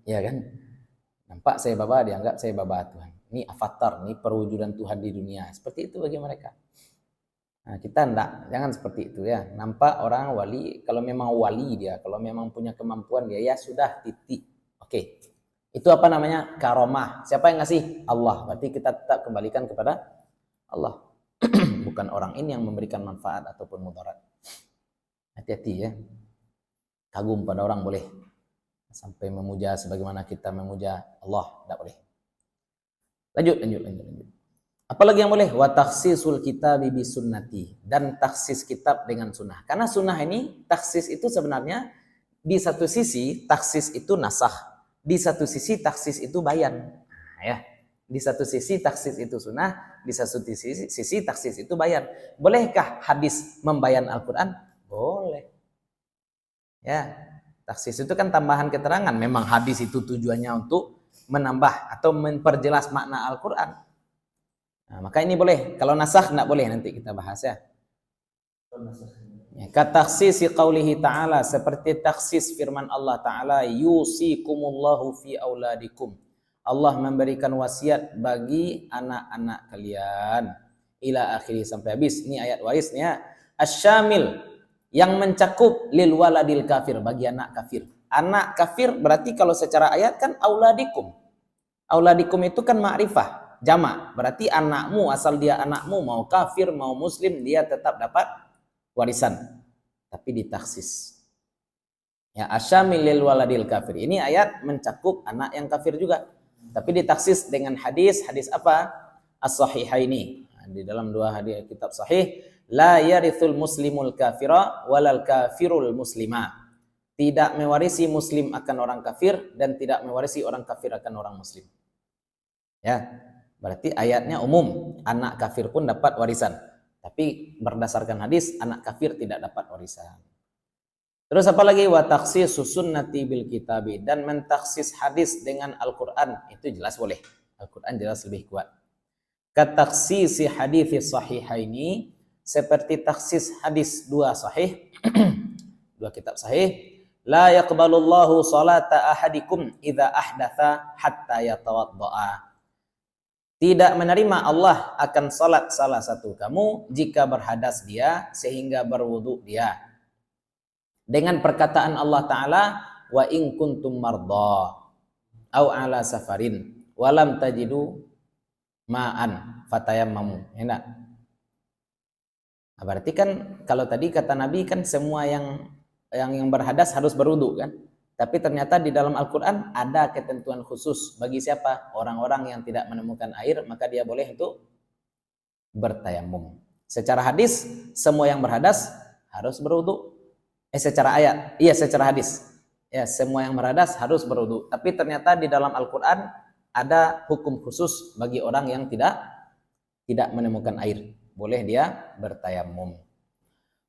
Ya kan? Nampak Sai Baba dianggap Sai Baba Tuhan. Ini avatar, ini perwujudan Tuhan di dunia. Seperti itu bagi mereka. Nah, kita enggak, jangan seperti itu ya. Nampak orang wali, kalau memang wali dia, kalau memang punya kemampuan dia, ya sudah titik. Oke. Itu apa namanya? Karomah. Siapa yang ngasih? Allah. Berarti kita tetap kembalikan kepada Allah. Bukan orang ini yang memberikan manfaat ataupun mudarat. Hati-hati ya. Kagum pada orang boleh. Sampai memuja sebagaimana kita memuja Allah. Tidak boleh. Lanjut. Apalagi yang boleh? Wa takhsisul kitabi bi sunnati. Dan taksis kitab dengan sunnah. Karena sunnah ini, taksis itu sebenarnya di satu sisi, taksis itu nasah. Di satu sisi taksis itu bayan. Ya. Di satu sisi taksis itu sunnah, di satu sisi taksis itu bayan. Bolehkah hadis membayan Al-Quran? Boleh. Ya, taksis itu kan tambahan keterangan. Memang hadis itu tujuannya untuk menambah atau memperjelas makna Al-Quran. Nah, maka ini boleh. Kalau nasakh enggak boleh, nanti kita bahas ya. Kataksisi qaulihi ta'ala, seperti taksis firman Allah Ta'ala, yusikumullahu fi auladikum. Allah memberikan wasiat bagi anak-anak kalian. Ila akhiri, sampai habis. Ini ayat warisnya. Asyamil, yang mencakup lil waladil kafir, bagi anak kafir. Anak kafir berarti kalau secara ayat kan auladikum. Auladikum itu kan ma'rifah, jamak. Berarti anakmu, asal dia anakmu, mau kafir, mau muslim, dia tetap dapat warisan, tapi ditaksis. Ya, asyamil lil waladil kafir. Ini ayat mencakup anak yang kafir juga. Tapi ditaksis dengan hadis apa? As-sahihaini. Di dalam dua hadis kitab sahih, la yarithul muslimul kafira walal kafirul muslima. Tidak mewarisi muslim akan orang kafir dan tidak mewarisi orang kafir akan orang muslim. Ya. Berarti ayatnya umum, anak kafir pun dapat warisan. Tapi berdasarkan hadis, anak kafir tidak dapat warisan. Terus apa lagi? Wa takhsisus sunnati bil kitabi, dan mentaksis hadis dengan Al-Qur'an, itu jelas boleh. Al-Qur'an jelas lebih kuat. Kataksisi hadis sahihaini, seperti taksis hadis dua sahih, dua kitab sahih. La yaqbalullahu salata ahadikum idza ahdatha hatta yatawaddaa. Tidak menerima Allah akan salat salah satu kamu jika berhadas dia sehingga berwudu dia. Dengan perkataan Allah Ta'ala, wa in kuntum marda au ala safarin walam tajidu ma'an fatayammamu. Enak. Nah, berarti kan kalau tadi kata Nabi kan semua yang berhadas harus berwudu kan. Tapi ternyata di dalam Al-Quran ada ketentuan khusus bagi siapa? Orang-orang yang tidak menemukan air, maka dia boleh untuk bertayamum. Secara hadis, semua yang berhadas harus berwudu. Secara ayat, iya secara hadis. Ya, semua yang berhadas harus berwudu. Tapi ternyata di dalam Al-Quran ada hukum khusus bagi orang yang tidak menemukan air. Boleh dia bertayamum.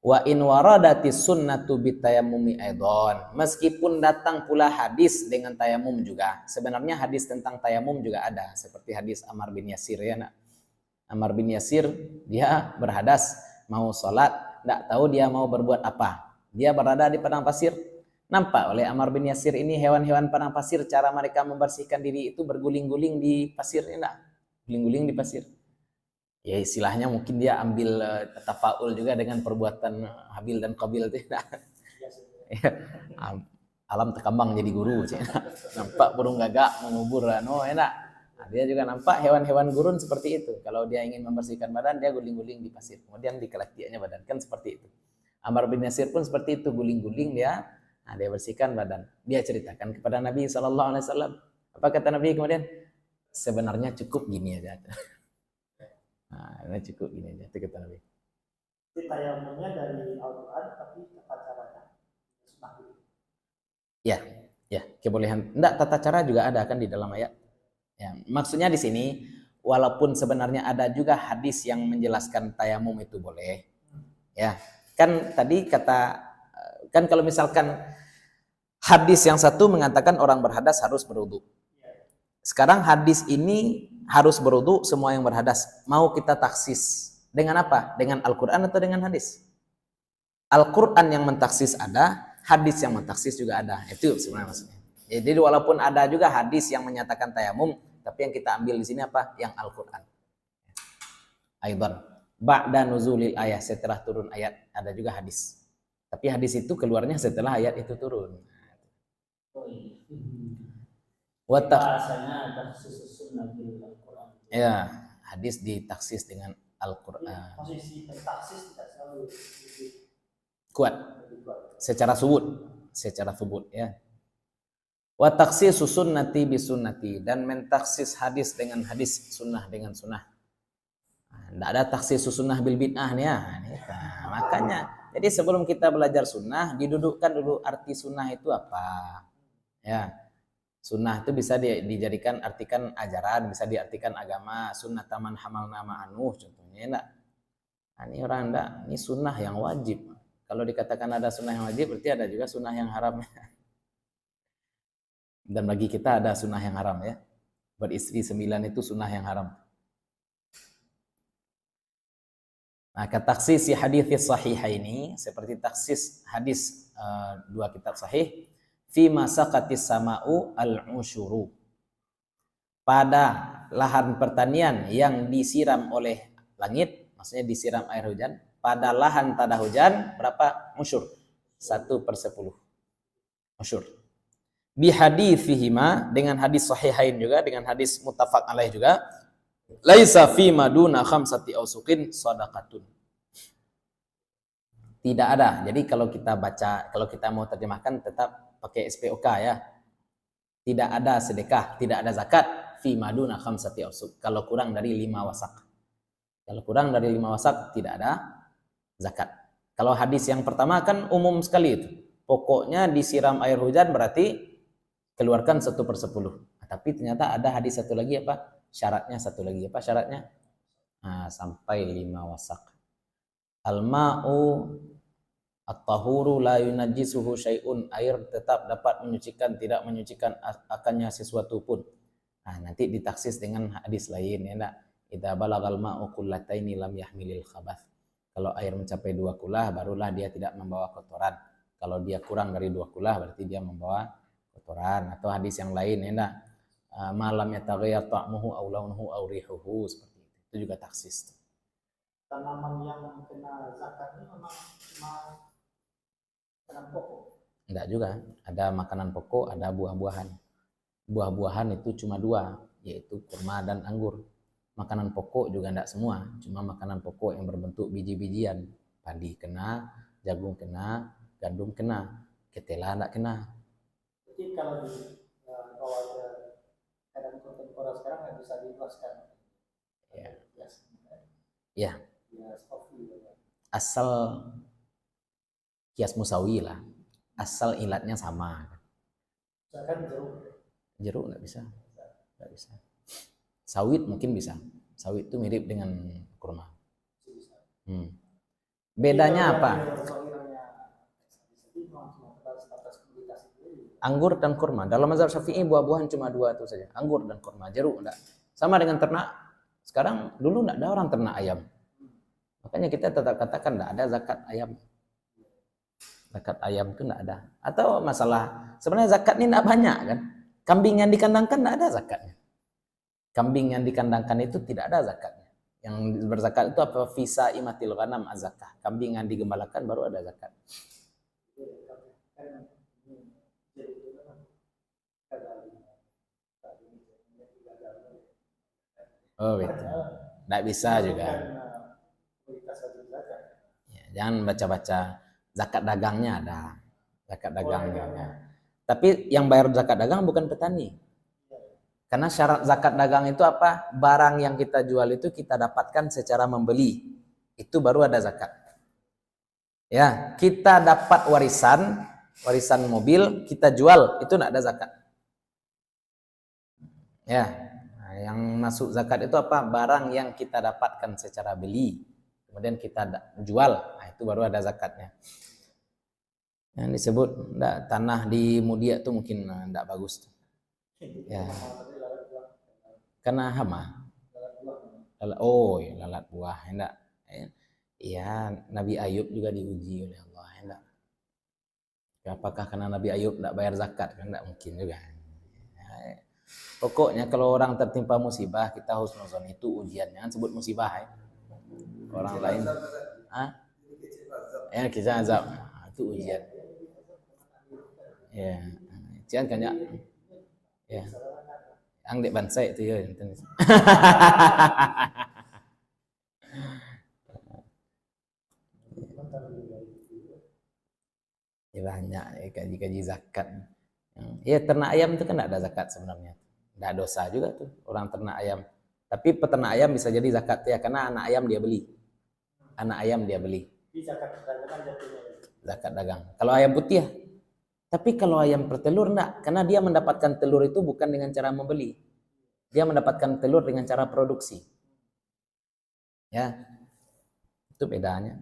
Wa in waradatis sunnatu bitayammumi aidon. Meskipun datang pula hadis dengan tayamum juga. Sebenarnya hadis tentang tayamum juga ada, seperti hadis Ammar bin Yasir ya nak. Ammar bin Yasir dia berhadas mau sholat, tidak tahu dia mau berbuat apa. Dia berada di padang pasir. Nampak oleh Ammar bin Yasir ini hewan-hewan padang pasir cara mereka membersihkan diri itu berguling-guling di pasir, enggak? Guling-guling di pasir. Ya istilahnya mungkin dia ambil tafaul juga dengan perbuatan Habil dan Qabil itu. Ya, alam terkambang jadi guru. Nampak burung gagak mengubur enak. Nah, dia juga nampak hewan-hewan gurun seperti itu. Kalau dia ingin membersihkan badan, dia guling-guling di pasir. Kemudian dikelatiannya badan, kan seperti itu. Ammar bin Yasir pun seperti itu, guling-guling dia. Nah, dia bersihkan badan. Dia ceritakan kepada Nabi SAW. Apa kata Nabi kemudian? Sebenarnya cukup gini aja. Nah, ini cukup gini aja, itu kata Nabi. Jadi tayamumnya dari Al-Quran, tapi tata caranya sunnah. Ya, kebolehan. Enggak, tata cara juga ada kan di dalam ayat. Ya, maksudnya di sini, walaupun sebenarnya ada juga hadis yang menjelaskan tayamum itu boleh. Ya, kan tadi kan kalau misalkan hadis yang satu mengatakan orang berhadas harus berwudu. Sekarang hadis ini harus berwudu semua yang berhadas. Mau kita taksis dengan apa? Dengan Al-Quran atau dengan hadis? Al-Quran yang mentaksis ada, hadis yang mentaksis juga ada. Itu sebenarnya maksudnya. Jadi walaupun ada juga hadis yang menyatakan tayamum, tapi yang kita ambil di sini apa? Yang Al-Quran. Aidan ba'da nuzulil ayat, setelah turun ayat ada juga hadis. Tapi hadis itu keluarnya setelah ayat itu turun. Bahasanya taksis sunnah bil Al-Quran. Ya, hadis ditaksis dengan Al-Quran. Posisi taksis tidak selalu Kuat secara subut ya. Wa taksisu sunnati bi sunnati, dan mentaksis hadis dengan hadis, sunnah dengan sunnah. Tidak ada taksis sunnah bil bid'ah nih ya. Nah, makanya jadi sebelum kita belajar sunnah, didudukkan dulu arti sunnah itu apa. Ya. Sunnah itu bisa dijadikan artikan ajaran, bisa diartikan agama. Sunnah taman hamal nama anuh contohnya enggak. Nah, ini orang enggak, ini sunnah yang wajib. Kalau dikatakan ada sunnah yang wajib, berarti ada juga sunnah yang haram. Dan bagi kita ada sunnah yang haram ya. Beristri 9 itu sunnah yang haram. Maka taksis hadis sahihaini seperti taksis hadis dua kitab sahih fi masaqatis sama'u al-usyuru, pada lahan pertanian yang disiram oleh langit, maksudnya disiram air hujan, pada lahan tada hujan berapa usyur? 1/10 usyur. Bi haditsihima, dengan hadis sahihain juga, dengan hadis muttafaq alaih juga, laisa fi maduna khamsati ausuqin shadaqatun. Tidak ada. Jadi kalau kita baca, kalau kita mau terjemahkan tetap pakai SPOK ya. Tidak ada sedekah, tidak ada zakat fi maduna khamsati ausuq, kalau kurang dari 5 wasak. Kalau kurang dari 5 wasak tidak ada zakat. Kalau hadis yang pertama kan umum sekali itu. Pokoknya disiram air hujan berarti keluarkan 1/10. Nah, tapi ternyata ada hadis satu lagi apa? Syaratnya satu lagi apa syaratnya? Nah, sampai 5 wasak. Al-ma'u at-tahuru la yunajjisuhu syai'un, air tetap dapat menyucikan, tidak menyucikan akannya sesuatu pun. Nah, nanti ditaksis dengan hadis lain ya enggak. Idza balagal ma'u qullataini lam yahmilil khabath. Kalau air mencapai 2 kulah barulah dia tidak membawa kotoran. Kalau dia kurang dari 2 kulah berarti dia membawa kotoran. Atau hadis yang lain ya enggak. Malam yataghayyar ta'muhu aw launuhu aw rihuhu, seperti itu. Itu juga taksis. Tanaman yang kena zakat ini memang cuma makanan pokok. Enggak juga, ada makanan pokok, ada buah-buahan. Buah-buahan itu cuma 2, yaitu kurma dan anggur. Makanan pokok juga enggak semua, cuma makanan pokok yang berbentuk biji-bijian. Padi kena, jagung kena, gandum kena, ketela enggak kena. Jadi kalau kalau ada keadaan kontemporer sekarang nggak bisa dijelaskan. Ya. Yes. Ya. Yes, coffee. Asal kias musawi lah, asal ilatnya sama. Misalkan jeruk. Jeruk nggak bisa, nggak bisa. Sawit mungkin bisa. Sawit itu mirip dengan kurma. Bedanya apa? Anggur dan kurma. Dalam mazhab Syafi'i buah-buahan cuma dua itu saja. Anggur dan kurma. Jeruk enggak. Sama dengan ternak. Sekarang dulu enggak ada orang ternak ayam. Makanya kita tetap katakan enggak ada zakat ayam. Zakat ayam itu enggak ada. Atau masalah sebenarnya zakat ini enggak banyak kan. Kambing yang dikandangkan enggak ada zakatnya. Kambing yang dikandangkan itu tidak ada zakatnya. Yang berzakat itu apa? Fisa imatil ghanam azakah. Kambing yang digembalakan baru ada zakat. Oh itu, nggak bisa juga. Ya, jangan baca-baca zakat dagangnya ada, zakat dagangnya ada. Tapi yang bayar zakat dagang bukan petani. Karena syarat zakat dagang itu apa? Barang yang kita jual itu kita dapatkan secara membeli. Itu baru ada zakat. Ya, kita dapat warisan mobil, kita jual, itu enggak ada zakat. Ya, nah, yang masuk zakat itu apa? Barang yang kita dapatkan secara beli, kemudian kita jual, nah itu baru ada zakatnya. Yang disebut enggak, tanah di Mudia itu mungkin enggak bagus tuh. Ya. Karena hama. Oh, ya, lalat buah, enggak. Iya, Nabi Ayub juga diuji oleh Allah, enggak. Apakah karena Nabi Ayub enggak bayar zakat? Kan enggak mungkin juga. Pokoknya kalau orang tertimpa musibah, kita husnuzon itu ujian. Jangan sebut musibah ya. Orang lain. Ya, kita azab. Itu ujian. Ya. Jangan kan ya. Ya. Ang dek bansai itu ya. Ya banyak ya, kaji-kaji zakat. Ya ternak ayam itu kan enggak ada zakat sebenarnya. Enggak dosa juga tuh orang ternak ayam. Tapi peternak ayam bisa jadi zakat ya karena anak ayam dia beli. Anak ayam dia beli. Zakat dagang. Kalau ayam putih ya. Tapi kalau ayam bertelur enggak, karena dia mendapatkan telur itu bukan dengan cara membeli. Dia mendapatkan telur dengan cara produksi. Ya. Itu bedanya.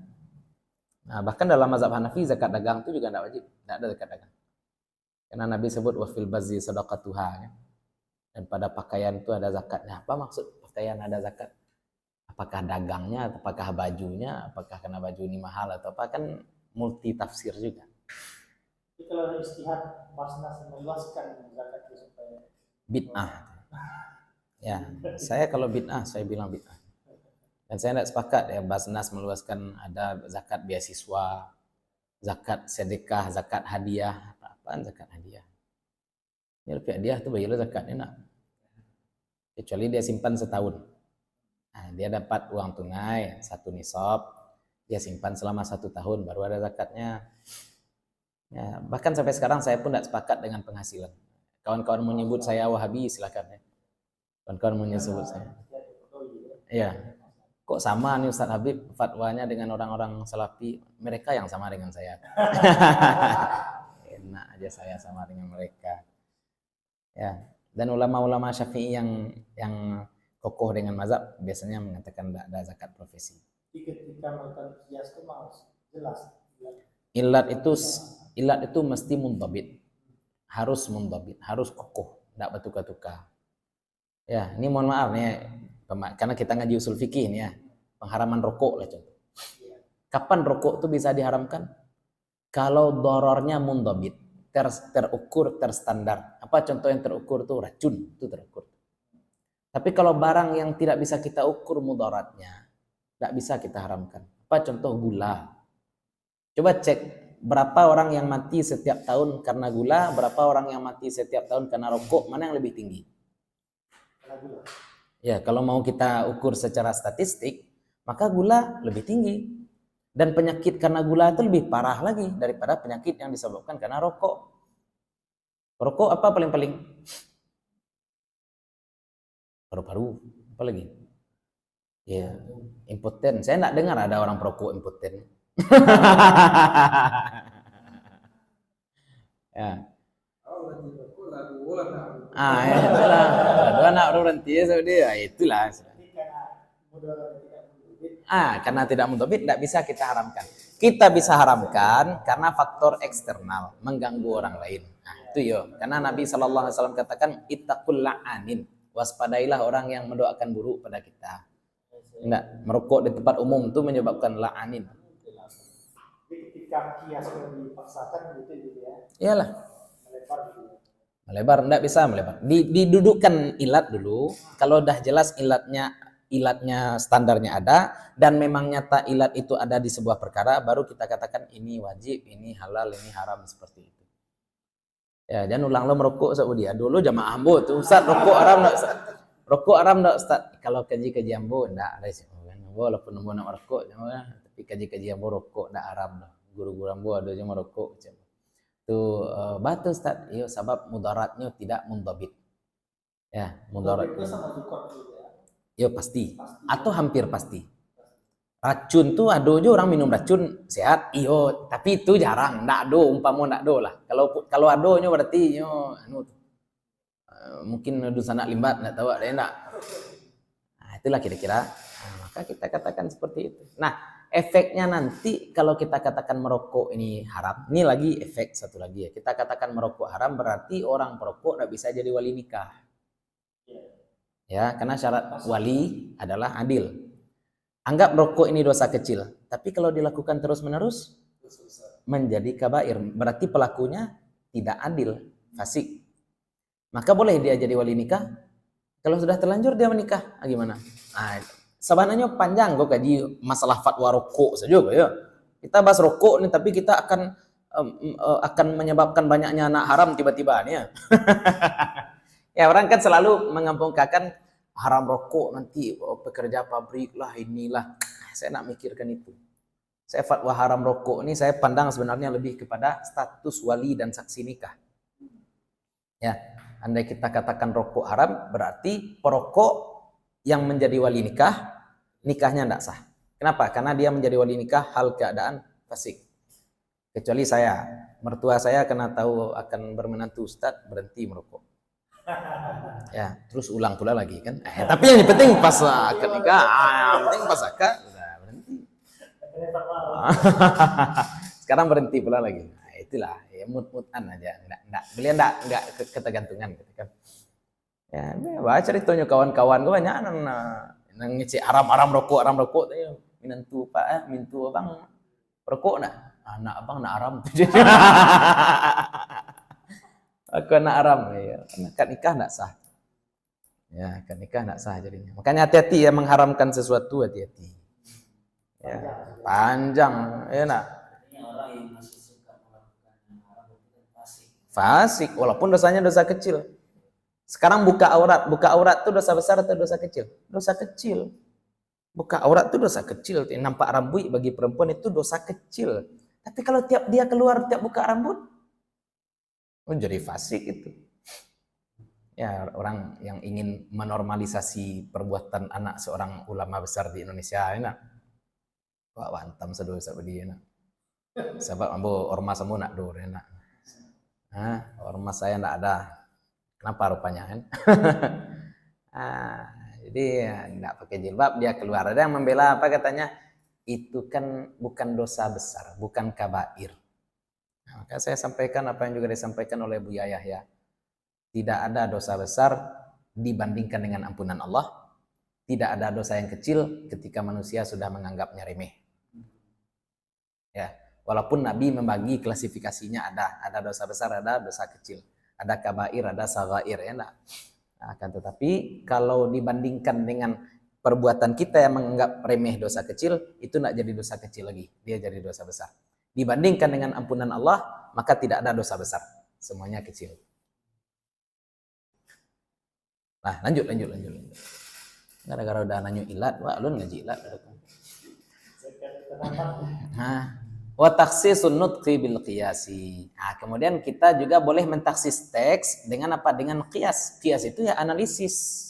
Nah, bahkan dalam mazhab Hanafi zakat dagang itu juga enggak wajib, enggak ada zakat dagang. Karena Nabi sebut wa fil bazzi shadaqatuha ya. Dan pada pakaian itu ada zakatnya. Apa maksud pakaian ada zakat? Apakah dagangnya, apakah bajunya, apakah karena baju ini mahal atau apa, kan multi tafsir juga. Jadi kalau ada istihad Basnas meluaskan zakat itu supaya bid'ah. Ya, saya kalau bid'ah saya bilang bid'ah. Dan saya tidak sepakat ya Basnas meluaskan ada zakat beasiswa, zakat sedekah, zakat hadiah. Apaan zakat hadiah? Ya rupiah hadiah itu bayar zakatnya nak. Kecuali dia simpan setahun. Nah, dia dapat uang tunai 1 nisab, dia simpan selama 1 tahun baru ada zakatnya. Ya, bahkan sampai sekarang saya pun tidak sepakat dengan penghasilan. Kawan-kawan menyebut saya Wahabi silakan ya. Kawan-kawan menyebut saya. Iya. Kok sama nih Ustaz Habib fatwanya dengan orang-orang Salafi? Mereka yang sama dengan saya. Enak aja saya sama dengan mereka. Ya. Dan ulama-ulama Syafi'i yang kokoh dengan mazhab biasanya mengatakan tidak ada zakat profesi. Ketika melakukan kias itu jelas. Ilat itu mesti mundhabit. Harus mundhabit, harus kokoh, tidak bertukar-tukar. Ya, ini mohon maaf nih karena kita ngaji usul fikih nih ya. Pengharaman rokok lah contoh. Kapan rokok itu bisa diharamkan? Kalau dorornya mundhabit, terukur, terstandar. Apa contoh yang terukur tuh? Racun itu terukur. Tapi kalau barang yang tidak bisa kita ukur mudaratnya, tidak bisa kita haramkan. Apa contoh gula? Coba cek berapa orang yang mati setiap tahun karena gula, berapa orang yang mati setiap tahun karena rokok, mana yang lebih tinggi? Karena gula. Ya, kalau mau kita ukur secara statistik, maka gula lebih tinggi. Dan penyakit karena gula itu lebih parah lagi daripada penyakit yang disebabkan karena rokok. Rokok apa paling-paling? Paru-paru, apa lagi? Ya, impoten. Saya enggak dengar ada orang perokok impoten. Ya. Oh, berarti rokok lalu ulang nak. Ya, itulah. Ada anak berhenti sama dia. Itulah. Jadi karena modal tidak mendobit. Karena tidak mendobit, tidak bisa kita haramkan. Kita bisa haramkan karena faktor eksternal, mengganggu orang lain. Nah, itu yo. Karena Nabi SAW katakan, ittaqul la'anin. Waspadailah orang yang mendoakan buruk pada kita. Enggak, merokok di tempat umum itu menyebabkan la'anin. Jadi ketika kias dipaksakan gitu ya. Iyalah. Melebar gitu. Melebar, enggak bisa melebar. Didudukkan ilat dulu. Kalau udah jelas ilatnya standarnya ada dan memang nyata ilat itu ada di sebuah perkara, baru kita katakan ini wajib, ini halal, ini haram, seperti itu. Ya, jangan ulang lo merokok Saudi. Dulu jamaah ambo tuh Ustaz, rokok haram enggak Ustaz? Rokok haram enggak Ustaz? Kalau kaji ambo enggak ada sih. Walaupun ambo nak merokok, tapi kaji ambo rokok enggak haram loh. Guru-guru ambo ada yang merokok macam itu batu Ustaz. Iya, sebab mudaratnya tidak mundabit. Ya, mudarat. Itu sama juga gitu ya. Ya pasti. Atau hampir pasti. Racun tuh ada aja orang minum racun sehat, iyo, tapi itu jarang, ndak ada, umpama ndak ada lah. Kalau adonya berarti yo mungkin dosa nak limbat, ndak tahu ada enggak. Nah, itulah kira-kira. Nah, maka kita katakan seperti itu. Nah, efeknya nanti kalau kita katakan merokok ini haram, ini lagi efek satu lagi ya. Kita katakan merokok haram berarti orang perokok ndak bisa jadi wali nikah. Ya, karena syarat wali adalah adil. Anggap rokok ini dosa kecil, tapi kalau dilakukan terus-menerus menjadi kabair, berarti pelakunya tidak adil, fasik. Maka boleh dia jadi wali nikah. Kalau sudah terlanjur dia menikah, gimana? Nah, sebenarnya panjang kok kaji masalah fatwa rokok saja ya. Kita bahas rokok nih, tapi kita akan menyebabkan banyaknya anak haram tiba-tiba nih ya. Ya, orang kan selalu mengampungkan haram rokok nanti pekerja pabrik lah inilah. Saya nak mikirkan itu. Saya fatwa haram rokok ini saya pandang sebenarnya lebih kepada status wali dan saksi nikah. Ya, andai kita katakan rokok haram berarti perokok yang menjadi wali nikah, nikahnya tidak sah. Kenapa? Karena dia menjadi wali nikah hal keadaan fasik. Kecuali saya, mertua saya kena tahu akan bermenantu Ustadz berhenti merokok. Ya, terus ulang pula lagi kan. Tapi yang penting pas akad nikah, yang penting pas akad udah berhenti. Sekarang berhenti pula lagi. Nah, itulah ya mut-mutan aja. Beliau enggak ketergantungan gitu kan. Ya, baca ceritanya kawan-kawan gue banyak nang ngisi haram rokok tanya minantu Pak mintu Abang rokok nak. Anak Abang nak haram. Aku anak haram ya. Akad nikah enggak sah. Ya, akad nikah enggak sah jadinya. Makanya hati-hati ya mengharamkan sesuatu, hati-hati. Ya, panjang ya nak. Orang yang masih suka melakukan yang haram itu fasik. Fasik walaupun dosanya dosa kecil. Sekarang buka aurat itu dosa besar atau dosa kecil? Dosa kecil. Buka aurat itu dosa kecil. Nampak rambut bagi perempuan itu dosa kecil. Tapi kalau tiap dia keluar tiap buka rambut, jadi fasik itu. Ya, orang yang ingin menormalisasi perbuatan anak seorang ulama besar di Indonesia enak. Wah, wantam sedosa dia enak. Sebab ambo ormas ambo nak dur enak. Ormas saya enggak ada. Kenapa rupanya kan? Jadi enggak pakai jilbab dia keluar. Ada yang membela apa katanya? Itu kan bukan dosa besar, bukan kabair. Nah, maka saya sampaikan apa yang juga disampaikan oleh Buya Yahya. Tidak ada dosa besar dibandingkan dengan ampunan Allah. Tidak ada dosa yang kecil ketika manusia sudah menganggapnya remeh. Ya, walaupun Nabi membagi klasifikasinya ada dosa besar, ada dosa kecil. Ada kabair, ada saghair ya enggak. Nah, akan tetapi kalau dibandingkan dengan perbuatan kita yang menganggap remeh dosa kecil, itu enggak jadi dosa kecil lagi, dia jadi dosa besar. Dibandingkan dengan ampunan Allah, maka tidak ada dosa besar. Semuanya kecil. Nah, lanjut. Gara-gara udah nanya ilat, wah lu ngaji ilat. Nah, wa takhsisun nutqi bil qiyasi. Nah, kemudian kita juga boleh mentaksis teks dengan apa? Dengan qiyas. Qiyas itu ya analisis.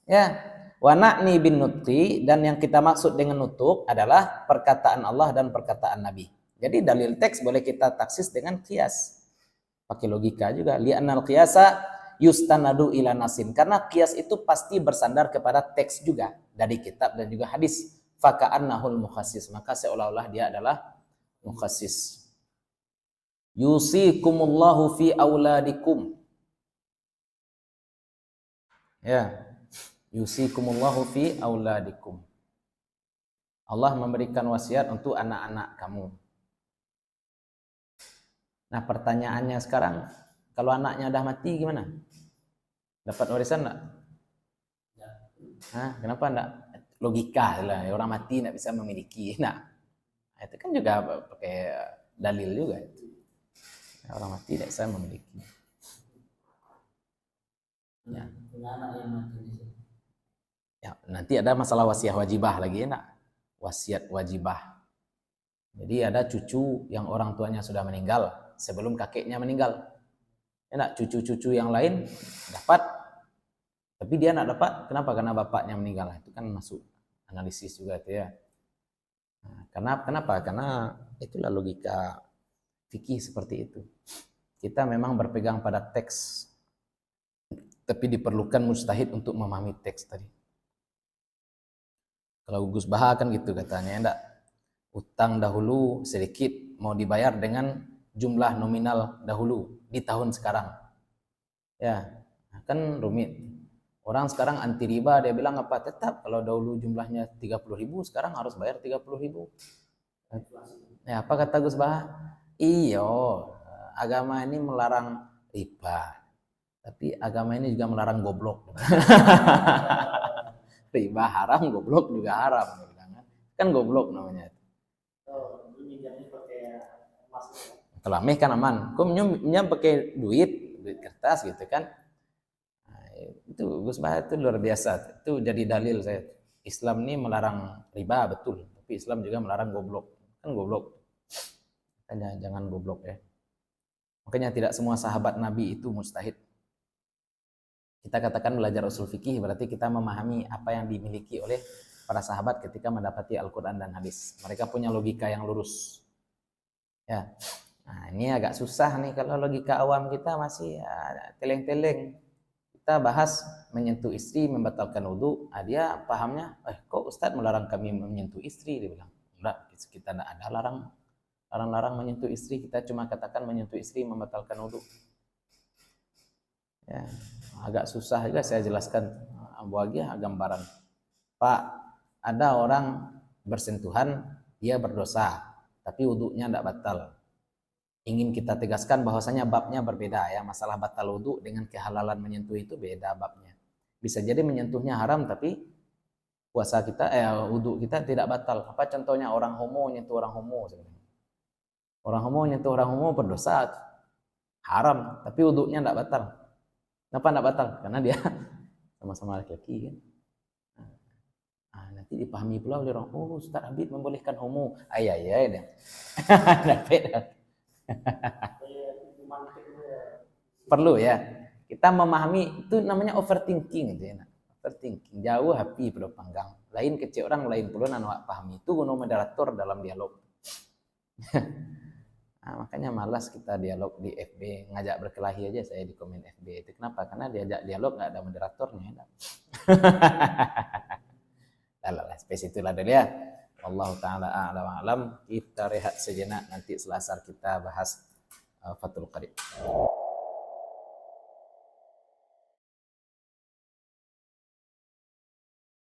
Ya, wa na'ni bin nutqi, dan yang kita maksud dengan nutuk adalah perkataan Allah dan perkataan Nabi. Jadi dalil teks boleh kita taksis dengan qiyas. Pakai logika juga. Li'annal qiyasa yustanadu ila nasin. Karena qiyas itu pasti bersandar kepada teks juga dari kitab dan juga hadis. Faka'annahul mukhassis, maka seolah-olah dia adalah mukhassis. Yusikumullahu fi auladikum. Ya. Yusikumullahu fi auladikum. Allah memberikan wasiat untuk anak-anak kamu. Nah, pertanyaannya sekarang, kalau anaknya udah mati gimana? Dapat warisan enggak? Hah, kenapa enggak? Logika lah, orang mati enggak bisa memiliki. Nah, itu kan juga pakai dalil juga itu. Orang mati tidak bisa memiliki. Ya. Anak yang mati di situ. Ya, nanti ada masalah wasiat wajibah lagi ya, wasiat wajibah. Jadi ada cucu yang orang tuanya sudah meninggal sebelum kakeknya meninggal. Ya, cucu-cucu yang lain dapat, tapi dia nak dapat. Kenapa? Karena bapaknya meninggal. Itu kan masuk analisis juga itu ya. Nah, kenapa? Karena itulah logika fikih seperti itu. Kita memang berpegang pada teks, tapi diperlukan mujtahid untuk memahami teks tadi. Kalau Gus Baha kan gitu katanya, enggak, utang dahulu sedikit mau dibayar dengan jumlah nominal dahulu di tahun sekarang. Ya, kan rumit. Orang sekarang anti riba, dia bilang apa? Tetap kalau dahulu jumlahnya 30.000, sekarang harus bayar 30.000. Ya, apa kata Gus Baha? Iyo, agama ini melarang riba, tapi agama ini juga melarang goblok. Riba haram, goblok juga haram. Kan goblok namanya. Kalau ameh kan aman. Kok minjem pakai duit kertas gitu kan? Nah, itu Gus Baha itu luar biasa. Itu jadi dalil saya. Islam ini melarang riba betul, tapi Islam juga melarang goblok. Kan goblok. Makanya jangan goblok ya. Makanya tidak semua sahabat Nabi itu mujtahid. Kita katakan belajar usul fikih berarti kita memahami apa yang dimiliki oleh para sahabat ketika mendapati Al-Quran dan hadis. Mereka punya logika yang lurus. Ya. Nah, ini agak susah nih kalau logika awam kita masih ya, teleng-teleng. Kita bahas menyentuh istri membatalkan wudu. Dia pahamnya, kok Ustadz melarang kami menyentuh istri? Dia bilang, enggak, kita tidak ada larang menyentuh istri. Kita cuma katakan menyentuh istri membatalkan wudu. Ya, agak susah juga saya jelaskan. Buagia gambaran. Pak, ada orang bersentuhan, dia berdosa, tapi wudunya tidak batal. Ingin kita tegaskan bahwasanya babnya berbeda ya. Masalah batal wudu dengan kehalalan menyentuh itu beda babnya. Bisa jadi menyentuhnya haram, tapi puasa kita, wudu kita tidak batal. Apa contohnya? Orang homo menyentuh orang homo. Orang homo menyentuh orang homo berdosa, haram, tapi wudunya tidak batal. Kenapa tidak batal? Karena dia sama-sama laki-laki kan. Nah, nanti dipahami pula oleh orang, oh Ustaz Habib membolehkan homo. Ayah deh. Perlu ya. Kita memahami itu namanya overthinking gitu ya. Overthinking jauh api pada panggang. Lain kecil orang lain pula nak pahami itu guna moderator dalam dialog. Nah, makanya malas kita dialog di FB, ngajak berkelahi aja saya di komen FB. Itu kenapa? Karena diajak dialog nggak ada moderatornya. Alah, space itulah dulu ya. Allah taala a'lam. Kita rehat sejenak, nanti Selasa kita bahas Fathul Qarib.